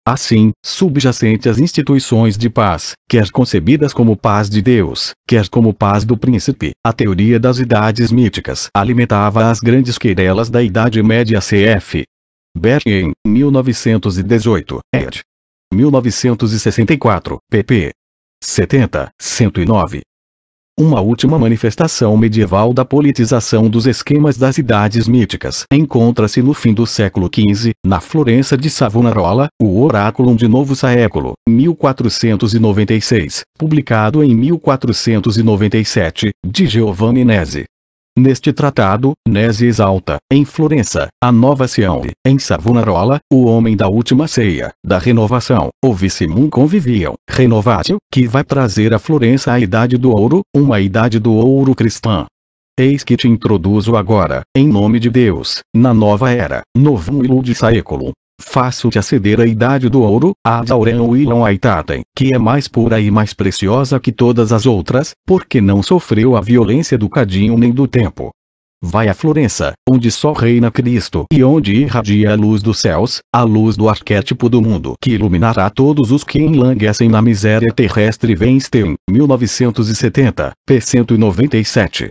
Assim, subjacente às instituições de paz, quer concebidas como paz de Deus, quer como paz do príncipe, a teoria das idades míticas alimentava as grandes querelas da Idade Média cf. Bernheim, 1918, ed. 1964, pp. 70, 109. Uma última manifestação medieval da politização dos esquemas das idades míticas encontra-se no fim do século XV, na Florença de Savonarola, o Oraculum de Novo Século, 1496, publicado em 1497, de Giovanni Nesi. Neste tratado, Nesi exalta, em Florença, a nova Sião e, em Savonarola, o homem da última ceia, da renovação, o vicimum conviviam, renovatio, que vai trazer a Florença a Idade do Ouro, uma Idade do Ouro cristã. Eis que te introduzo agora, em nome de Deus, na nova era, novum illud saeculum. Faço-te aceder à Idade do Ouro, ad aureum illum aetatem, que é mais pura e mais preciosa que todas as outras, porque não sofreu a violência do cadinho nem do tempo. Vai a Florença, onde só reina Cristo e onde irradia a luz dos céus, a luz do arquétipo do mundo que iluminará todos os que enlanguecem na miséria terrestre. Weinstein, 1970, p. 197.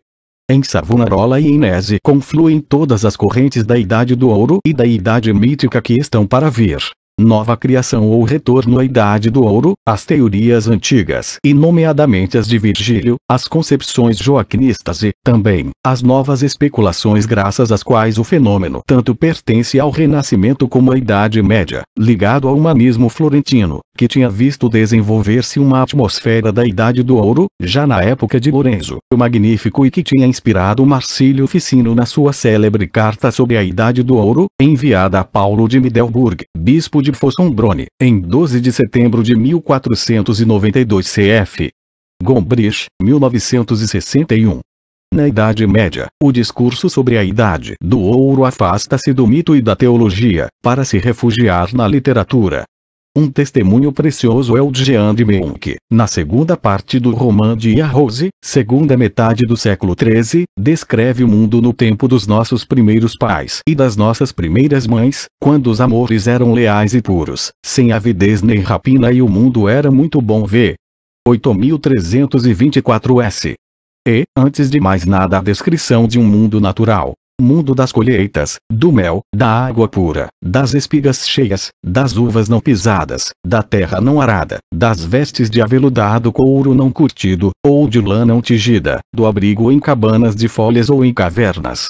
Em Savonarola e em Nesi confluem todas as correntes da Idade do Ouro e da Idade Mítica que estão para vir. Nova criação ou retorno à Idade do Ouro, as teorias antigas e nomeadamente as de Virgílio, as concepções joaquinistas e, também, as novas especulações graças às quais o fenômeno tanto pertence ao Renascimento como à Idade Média, ligado ao humanismo florentino, que tinha visto desenvolver-se uma atmosfera da Idade do Ouro, já na época de Lorenzo o Magnífico e que tinha inspirado Marcílio Ficino na sua célebre carta sobre a Idade do Ouro, enviada a Paulo de Middelburg, bispo de Fossombrone, em 12 de setembro de 1492 cf. Gombrich, 1961. Na Idade Média, o discurso sobre a Idade do Ouro afasta-se do mito e da teologia, para se refugiar na literatura. Um testemunho precioso é o de Jean de Meunck, na segunda parte do Roman de Arrose, segunda metade do século XIII, descreve o mundo no tempo dos nossos primeiros pais e das nossas primeiras mães, quando os amores eram leais e puros, sem avidez nem rapina e o mundo era muito bom. V. 8324 S. E, antes de mais nada, a descrição de um mundo natural, mundo das colheitas, do mel, da água pura, das espigas cheias, das uvas não pisadas, da terra não arada, das vestes de aveludado couro não curtido, ou de lã não tingida, do abrigo em cabanas de folhas ou em cavernas.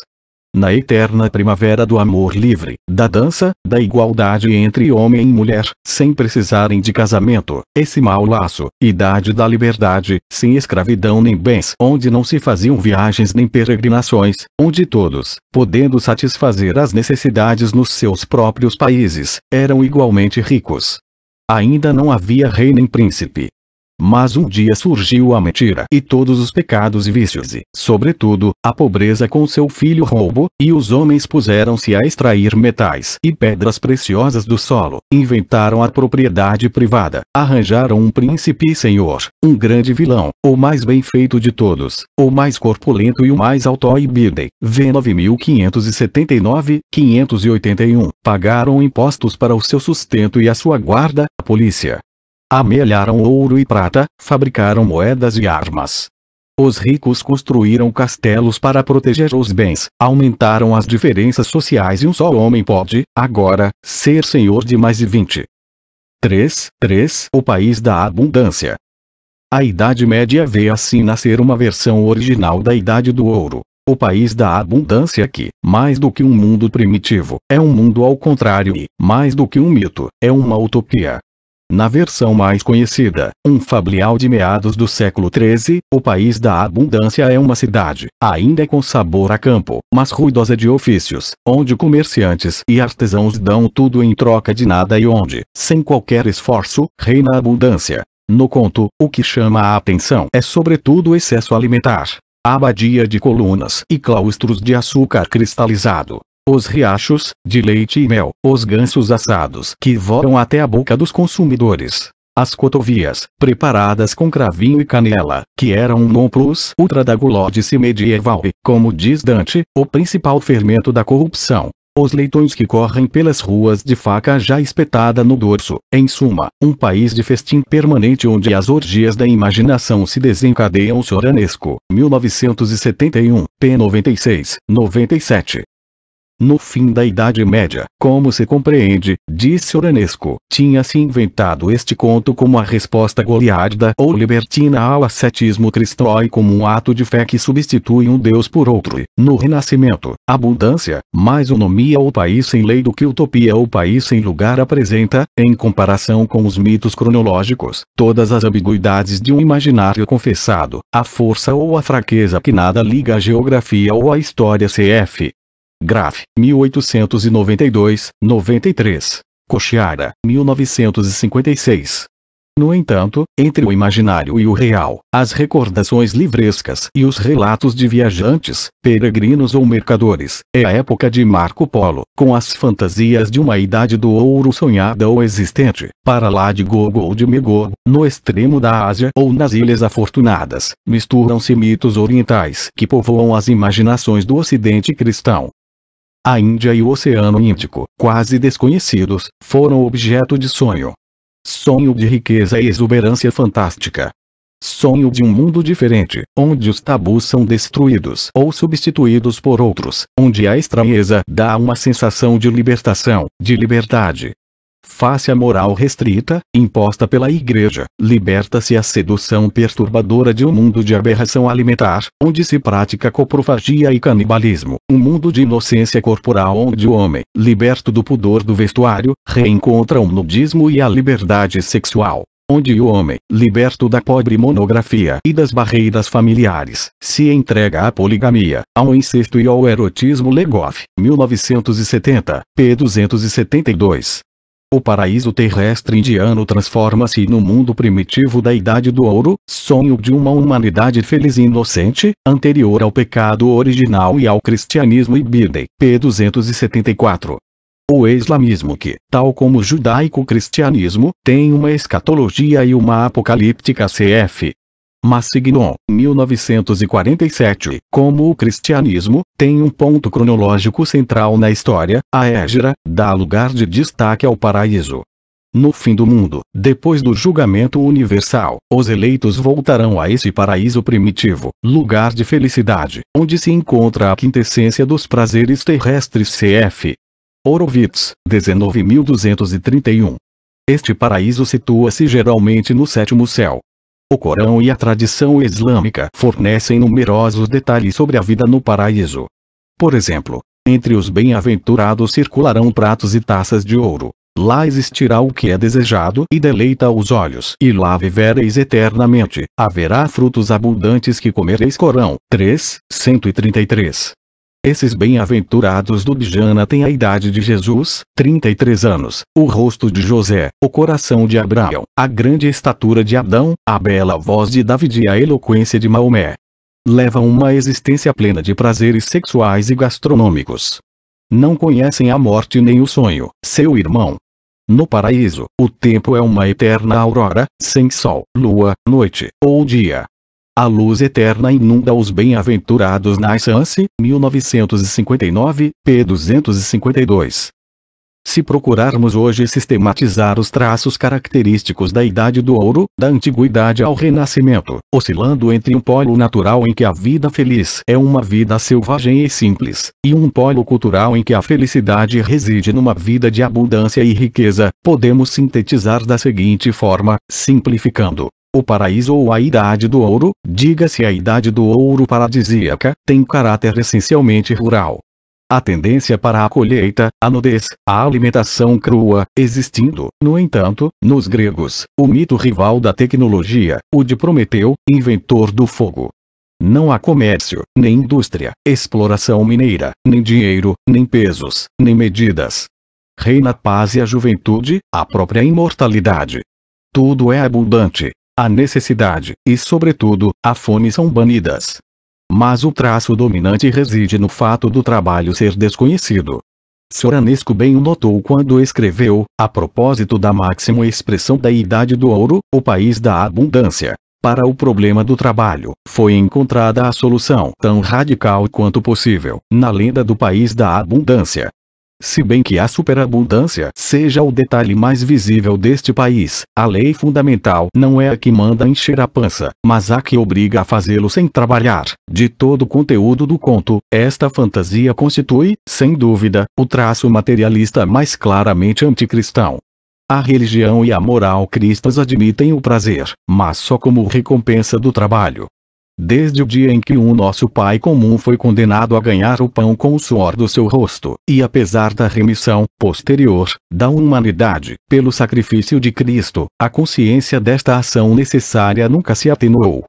Na eterna primavera do amor livre, da dança, da igualdade entre homem e mulher, sem precisarem de casamento, esse mau laço, idade da liberdade, sem escravidão nem bens, onde não se faziam viagens nem peregrinações, onde todos, podendo satisfazer as necessidades nos seus próprios países, eram igualmente ricos. Ainda não havia rei nem príncipe. Mas um dia surgiu a mentira e todos os pecados e vícios e, sobretudo, a pobreza com seu filho roubo, e os homens puseram-se a extrair metais e pedras preciosas do solo, inventaram a propriedade privada, arranjaram um príncipe e senhor, um grande vilão, o mais bem feito de todos, o mais corpulento e o mais alto e bidem, v 9579, 581, pagaram impostos para o seu sustento e a sua guarda, a polícia. Amealharam ouro e prata, fabricaram moedas e armas. Os ricos construíram castelos para proteger os bens, aumentaram as diferenças sociais e um só homem pode, agora, ser senhor de mais de 20. 3. O país da abundância. A Idade Média vê assim nascer uma versão original da Idade do Ouro. O país da abundância que, mais do que um mundo primitivo, é um mundo ao contrário e, mais do que um mito, é uma utopia. Na versão mais conhecida, um fablial de meados do século XIII, o país da abundância é uma cidade, ainda com sabor a campo, mas ruidosa de ofícios, onde comerciantes e artesãos dão tudo em troca de nada e onde, sem qualquer esforço, reina a abundância. No conto, o que chama a atenção é sobretudo o excesso alimentar. A abadia de colunas e claustros de açúcar cristalizado. Os riachos, de leite e mel, os gansos assados que voam até a boca dos consumidores. As cotovias, preparadas com cravinho e canela, que eram um non plus ultra da gulodice medieval e, como diz Dante, o principal fermento da corrupção. Os leitões que correm pelas ruas de faca já espetada no dorso, em suma, um país de festim permanente onde as orgias da imaginação se desencadeiam. Soranesco, 1971, p. 96, 97. No fim da Idade Média, como se compreende, disse Oranesco, tinha-se inventado este conto como a resposta goliarda ou libertina ao ascetismo cristão e como um ato de fé que substitui um Deus por outro. E, no Renascimento, abundância, mais unomia ou país sem lei do que utopia ou país sem lugar apresenta, em comparação com os mitos cronológicos, todas as ambiguidades de um imaginário confessado, a força ou a fraqueza que nada liga à geografia ou à história. Cf. Graff, 1892, 93. Cochiara, 1956. No entanto, entre o imaginário e o real, as recordações livrescas e os relatos de viajantes, peregrinos ou mercadores, é a época de Marco Polo, com as fantasias de uma idade do ouro sonhada ou existente, para lá de Gogo ou de Megog, no extremo da Ásia ou nas Ilhas Afortunadas, misturam-se mitos orientais que povoam as imaginações do ocidente cristão. A Índia e o Oceano Índico, quase desconhecidos, foram objeto de sonho. Sonho de riqueza e exuberância fantástica. Sonho de um mundo diferente, onde os tabus são destruídos ou substituídos por outros, onde a estranheza dá uma sensação de libertação, de liberdade. Face à moral restrita, imposta pela Igreja, liberta-se a sedução perturbadora de um mundo de aberração alimentar, onde se pratica coprofagia e canibalismo, um mundo de inocência corporal onde o homem, liberto do pudor do vestuário, reencontra o nudismo e a liberdade sexual. Onde o homem, liberto da pobre monografia e das barreiras familiares, se entrega à poligamia, ao incesto e ao erotismo. Legoff, 1970, p. 272. O paraíso terrestre indiano transforma-se no mundo primitivo da Idade do Ouro, sonho de uma humanidade feliz e inocente, anterior ao pecado original e ao cristianismo. Ibidem, p. 274. O islamismo que, tal como o judaico-cristianismo, tem uma escatologia e uma apocalíptica. Cf. Massignon, 1947, como o cristianismo, tem um ponto cronológico central na história, a Hégira, dá lugar de destaque ao paraíso. No fim do mundo, depois do julgamento universal, os eleitos voltarão a esse paraíso primitivo, lugar de felicidade, onde se encontra a quintessência dos prazeres terrestres cf. Horowitz, 19.231. Este paraíso situa-se geralmente no sétimo céu. O Corão e a tradição islâmica fornecem numerosos detalhes sobre a vida no paraíso. Por exemplo, entre os bem-aventurados circularão pratos e taças de ouro. Lá existirá o que é desejado e deleita os olhos. E lá vivereis eternamente. Haverá frutos abundantes que comereis. Corão 3, 133. Esses bem-aventurados do Djana têm a idade de Jesus, 33 anos, o rosto de José, o coração de Abraão, a grande estatura de Adão, a bela voz de David e a eloquência de Maomé. Levam uma existência plena de prazeres sexuais e gastronômicos. Não conhecem a morte nem o sonho, seu irmão. No paraíso, o tempo é uma eterna aurora, sem sol, lua, noite, ou dia. A luz eterna inunda os bem-aventurados. Naissance, 1959, p. 252. Se procurarmos hoje sistematizar os traços característicos da Idade do Ouro, da Antiguidade ao Renascimento, oscilando entre um polo natural em que a vida feliz é uma vida selvagem e simples, e um polo cultural em que a felicidade reside numa vida de abundância e riqueza, podemos sintetizar da seguinte forma, simplificando. O paraíso ou a Idade do Ouro, diga-se a Idade do Ouro paradisíaca, tem caráter essencialmente rural. A tendência para a colheita, a nudez, a alimentação crua, existindo, no entanto, nos gregos, o mito rival da tecnologia, o de Prometeu, inventor do fogo. Não há comércio, nem indústria, exploração mineira, nem dinheiro, nem pesos, nem medidas. Reina a paz e a juventude, a própria imortalidade. Tudo é abundante. A necessidade, e sobretudo, a fome são banidas. Mas o traço dominante reside no fato do trabalho ser desconhecido. Soranesco bem o notou quando escreveu, a propósito da máxima expressão da Idade do Ouro, o país da abundância. Para o problema do trabalho, foi encontrada a solução tão radical quanto possível, na lenda do país da abundância. Se bem que a superabundância seja o detalhe mais visível deste país, a lei fundamental não é a que manda encher a pança, mas a que obriga a fazê-lo sem trabalhar. De todo o conteúdo do conto, esta fantasia constitui, sem dúvida, o traço materialista mais claramente anticristão. A religião e a moral cristãs admitem o prazer, mas só como recompensa do trabalho. Desde o dia em que nosso pai comum foi condenado a ganhar o pão com o suor do seu rosto, e apesar da remissão, posterior, da humanidade, pelo sacrifício de Cristo, a consciência desta ação necessária nunca se atenuou.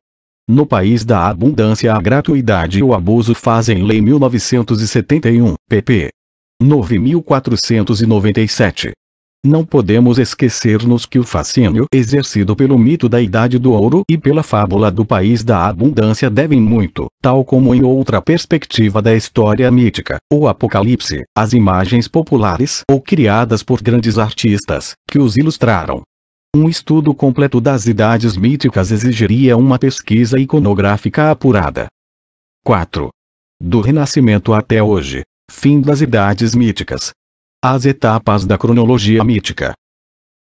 No país da abundância a gratuidade e o abuso fazem lei 1971, pp. 9497. Não podemos esquecer-nos que o fascínio exercido pelo mito da Idade do Ouro e pela fábula do país da abundância devem muito, tal como em outra perspectiva da história mítica, o Apocalipse, às imagens populares ou criadas por grandes artistas, que os ilustraram. Um estudo completo das idades míticas exigiria uma pesquisa iconográfica apurada. 4. Do Renascimento até hoje. Fim das idades míticas. As etapas da cronologia mítica.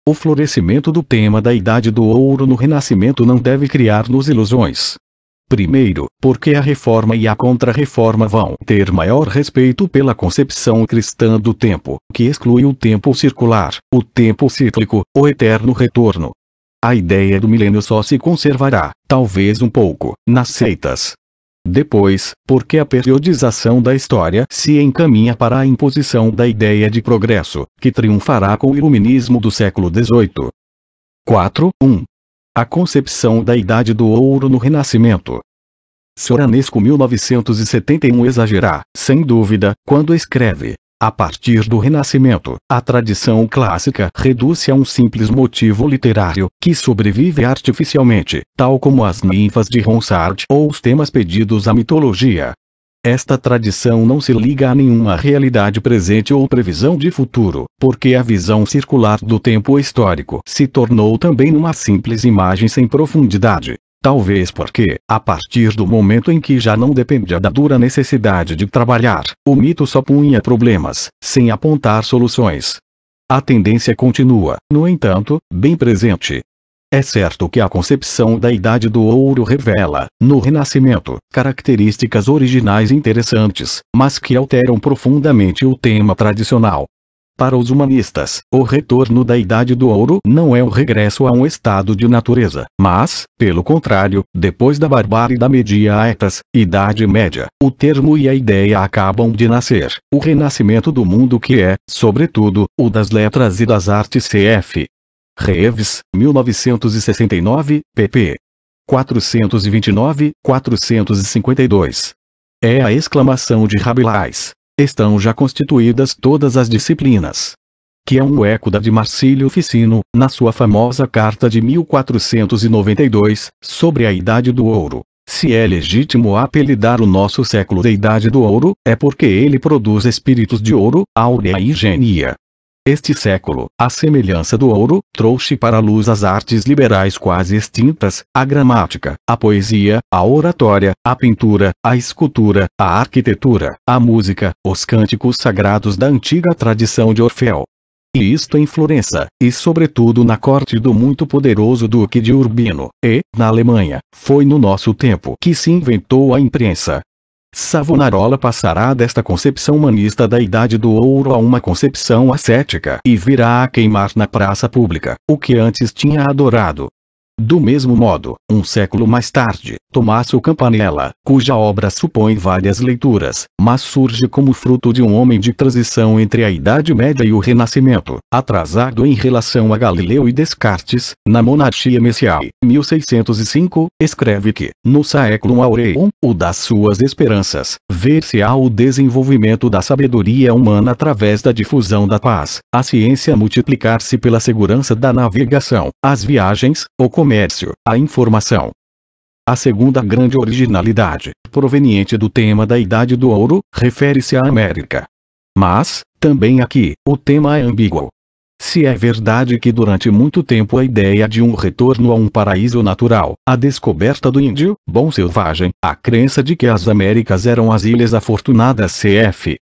O florescimento do tema da Idade do Ouro no Renascimento não deve criar-nos ilusões. Primeiro, porque a Reforma e a Contra-Reforma vão ter maior respeito pela concepção cristã do tempo, que exclui o tempo circular, o tempo cíclico, o eterno retorno. A ideia do milênio só se conservará, talvez um pouco, nas seitas. Depois, porque a periodização da história se encaminha para a imposição da ideia de progresso, que triunfará com o iluminismo do século XVIII. 4.1. A concepção da Idade do Ouro no Renascimento. Soranesco 1971 exagera, sem dúvida, quando escreve. A partir do Renascimento, a tradição clássica reduz-se a um simples motivo literário, que sobrevive artificialmente, tal como as ninfas de Ronsard ou os temas pedidos à mitologia. Esta tradição não se liga a nenhuma realidade presente ou previsão de futuro, porque a visão circular do tempo histórico se tornou também uma simples imagem sem profundidade. Talvez porque, a partir do momento em que já não dependia da dura necessidade de trabalhar, o mito só punha problemas, sem apontar soluções. a tendência continua, no entanto, bem presente. É certo que a concepção da Idade do Ouro revela, no Renascimento, características originais interessantes, mas que alteram profundamente o tema tradicional. Para os humanistas, o retorno da Idade do Ouro não é o regresso a um estado de natureza, mas, pelo contrário, depois da barbárie da Medietas, Idade Média, o termo e a ideia acabam de nascer, o renascimento do mundo que é, sobretudo, o das letras e das artes cf. Reeves, 1969, pp. 429-452. É a exclamação de Rabelais. Estão já constituídas todas as disciplinas. Que é um eco da de Marcílio Ficino, na sua famosa carta de 1492, sobre a Idade do Ouro. Se é legítimo apelidar o nosso século de Idade do Ouro, é porque ele produz espíritos de ouro, áurea e genia. Este século, à semelhança do ouro, trouxe para a luz as artes liberais quase extintas, a gramática, a poesia, a oratória, a pintura, a escultura, a arquitetura, a música, os cânticos sagrados da antiga tradição de Orfeu. E isto em Florença, e sobretudo na corte do muito poderoso Duque de Urbino, e, na Alemanha, foi no nosso tempo que se inventou a imprensa. Savonarola passará desta concepção humanista da Idade do Ouro a uma concepção ascética e virá a queimar na praça pública o que antes tinha adorado. Do mesmo modo, um século mais tarde, Tommaso Campanella, cuja obra supõe várias leituras, mas surge como fruto de um homem de transição entre a Idade Média e o Renascimento, atrasado em relação a Galileu e Descartes, na Monarchia Messiae, 1605, escreve que, no século aureum, o das suas esperanças, ver-se-á o desenvolvimento da sabedoria humana através da difusão da paz, a ciência multiplicar-se pela segurança da navegação, as viagens, o comércio, a informação. A segunda grande originalidade, proveniente do tema da Idade do Ouro, refere-se à América. Mas, também aqui, o tema é ambíguo. Se é verdade que durante muito tempo a ideia de um retorno a um paraíso natural, a descoberta do índio, bom selvagem, a crença de que as Américas eram as ilhas afortunadas cf.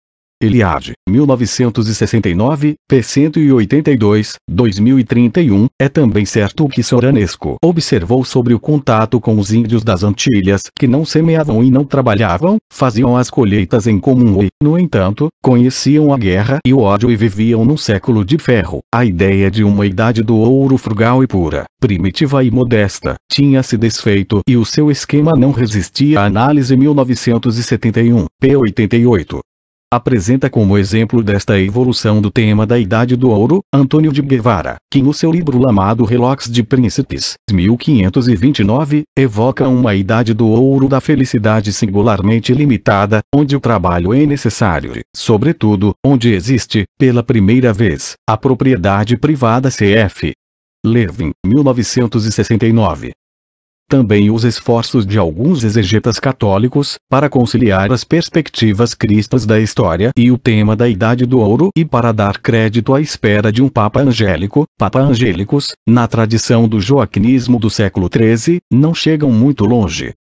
Eliade, 1969, p. 182, 2031, é também certo o que Soranesco observou sobre o contato com os índios das Antilhas, que não semeavam e não trabalhavam, faziam as colheitas em comum e, no entanto, conheciam a guerra e o ódio e viviam num século de ferro. A ideia de uma Idade do Ouro frugal e pura, primitiva e modesta, tinha se desfeito e o seu esquema não resistia à análise 1971, p. 88. Apresenta como exemplo desta evolução do tema da Idade do Ouro, Antônio de Guevara, que no seu livro Lamado Relógio de Príncipes, 1529, evoca uma Idade do Ouro da felicidade singularmente limitada, onde o trabalho é necessário e, sobretudo, onde existe, pela primeira vez, a propriedade privada cf. Levin, 1969. Também os esforços de alguns exegetas católicos, para conciliar as perspectivas cristãs da história e o tema da Idade do Ouro e para dar crédito à espera de um Papa Angélico, Papa Angélicos, na tradição do joaquinismo do século XIII, não chegam muito longe.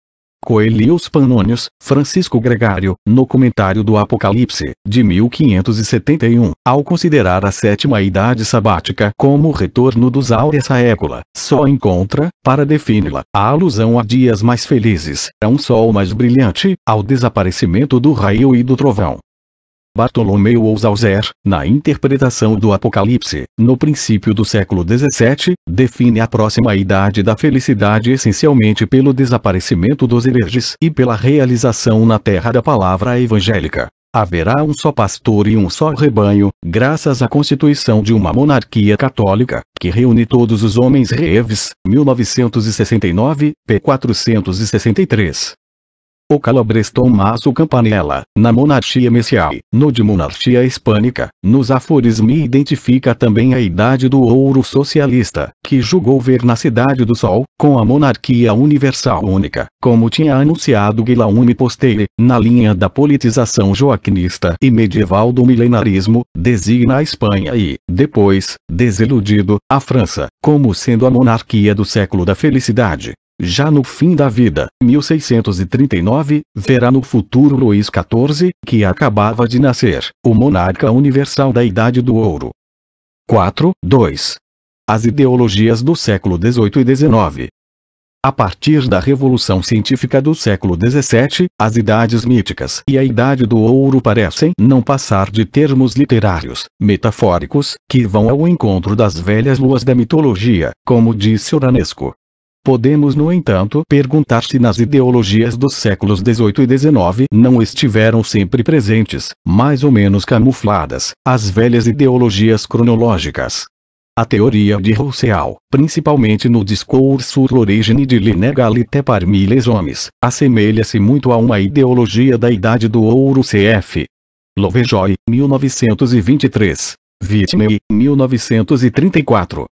Coelius Panônios, Francisco Gregário, no Comentário do Apocalipse, de 1571, ao considerar a sétima idade sabática como o retorno dos áurea saecula, só encontra, para defini-la, a alusão a dias mais felizes, a um sol mais brilhante, ao desaparecimento do raio e do trovão. Bartolomeu Ousalzer, na interpretação do Apocalipse, no princípio do século XVII, define a próxima idade da felicidade essencialmente pelo desaparecimento dos hereges e pela realização na terra da palavra evangélica. Haverá um só pastor e um só rebanho, graças à constituição de uma monarquia católica, que reúne todos os homens. Reeves, 1969, p. 463. O calabres Tommaso Campanella, na Monarchia Messiae, no de Monarchia Hispânica, nos aforismos identifica também a Idade do Ouro socialista, que julgou ver na Cidade do Sol, com a monarquia universal única, como tinha anunciado Guillaume Posteire, na linha da politização joaquinista e medieval do milenarismo, designa a Espanha e, depois, desiludido, a França, como sendo a monarquia do século da felicidade. Já no fim da vida, 1639, verá no futuro Luís XIV, que acabava de nascer, o monarca universal da Idade do Ouro. 4.2. As ideologias do século XVIII e XIX. A partir da Revolução Científica do século XVII, as idades míticas e a Idade do Ouro parecem não passar de termos literários, metafóricos, que vão ao encontro das velhas luas da mitologia, como disse Oranesco. Podemos, no entanto, perguntar se nas ideologias dos séculos XVIII e XIX não estiveram sempre presentes, mais ou menos camufladas, as velhas ideologias cronológicas. A teoria de Rousseau, principalmente no Discours sur l'origine de l'inégalité parmi les hommes, assemelha-se muito a uma ideologia da Idade do Ouro cf. Lovejoy, 1923. Whitney, 1934.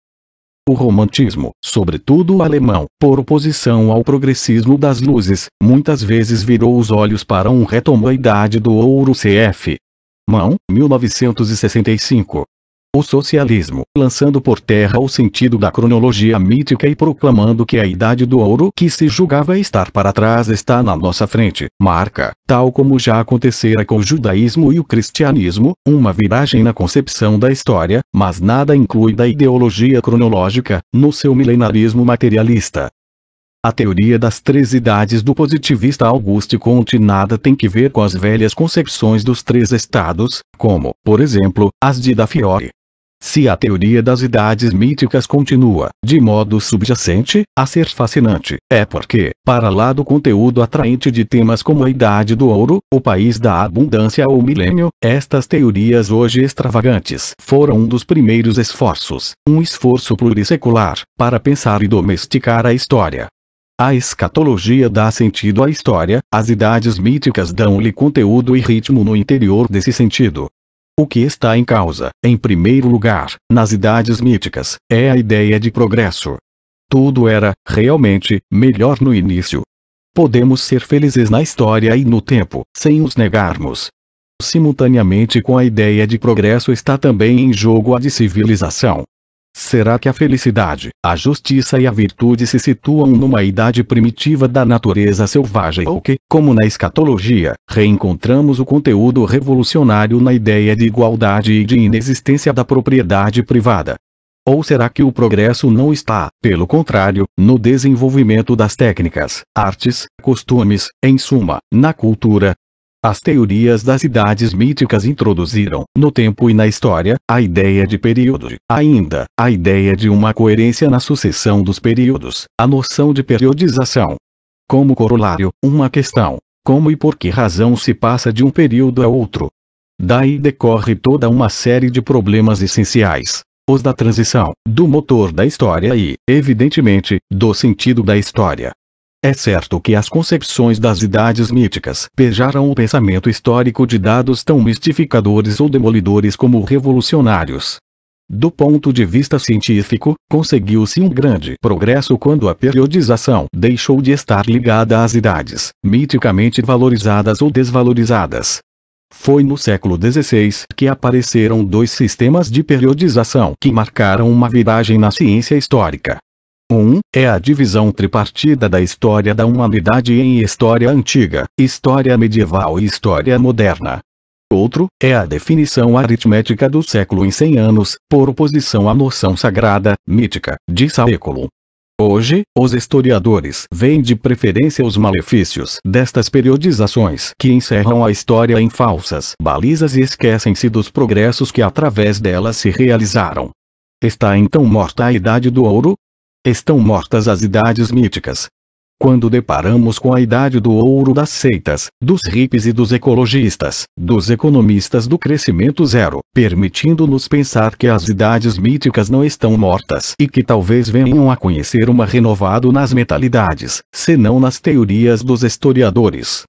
O romantismo, sobretudo o alemão, por oposição ao progressismo das luzes, muitas vezes virou os olhos para um retomo à Idade do Ouro cf. Mann, 1965. O socialismo, lançando por terra o sentido da cronologia mítica e proclamando que a Idade do Ouro que se julgava estar para trás está na nossa frente, marca, tal como já acontecera com o judaísmo e o cristianismo, uma viragem na concepção da história, mas nada inclui da ideologia cronológica, no seu milenarismo materialista. A teoria das três idades do positivista Auguste Comte nada tem que ver com as velhas concepções dos três estados, como, por exemplo, as de Da Fiore. Se a teoria das idades míticas continua, de modo subjacente, a ser fascinante, é porque, para lá do conteúdo atraente de temas como a Idade do Ouro, o País da Abundância ou o Milênio, estas teorias hoje extravagantes foram um dos primeiros esforços, um esforço plurissecular, para pensar e domesticar a história. A escatologia dá sentido à história, as idades míticas dão-lhe conteúdo e ritmo no interior desse sentido. O que está em causa, em primeiro lugar, nas idades míticas, é a ideia de progresso. Tudo era, realmente, melhor no início. Podemos ser felizes na história e no tempo, sem os negarmos. Simultaneamente com a ideia de progresso está também em jogo a de civilização. Será que a felicidade, a justiça e a virtude se situam numa idade primitiva da natureza selvagem ou que, como na escatologia, reencontramos o conteúdo revolucionário na ideia de igualdade e de inexistência da propriedade privada? Ou será que o progresso não está, pelo contrário, no desenvolvimento das técnicas, artes, costumes, em suma, na cultura? As teorias das idades míticas introduziram, no tempo e na história, a ideia de período, ainda, a ideia de uma coerência na sucessão dos períodos, a noção de periodização. Como corolário, uma questão: como e por que razão se passa de um período a outro? Daí decorre toda uma série de problemas essenciais. Os da transição, do motor da história e, evidentemente, do sentido da história. É certo que as concepções das idades míticas pejaram o pensamento histórico de dados tão mistificadores ou demolidores como revolucionários. Do ponto de vista científico, conseguiu-se um grande progresso quando a periodização deixou de estar ligada às idades, miticamente valorizadas ou desvalorizadas. Foi no século XVI que apareceram dois sistemas de periodização que marcaram uma viragem na ciência histórica. Um, é a divisão tripartida da história da humanidade em história antiga, história medieval e história moderna. Outro, é a definição aritmética do século em 100 anos, por oposição à noção sagrada, mítica, de século. Hoje, os historiadores veem de preferência os malefícios destas periodizações que encerram a história em falsas balizas e esquecem-se dos progressos que através delas se realizaram. Está então morta a Idade do Ouro? Estão mortas as idades míticas. Quando deparamos com a Idade do Ouro das seitas, dos hippies e dos ecologistas, dos economistas do crescimento zero, permitindo-nos pensar que as idades míticas não estão mortas e que talvez venham a conhecer uma renovado nas mentalidades, senão nas teorias dos historiadores.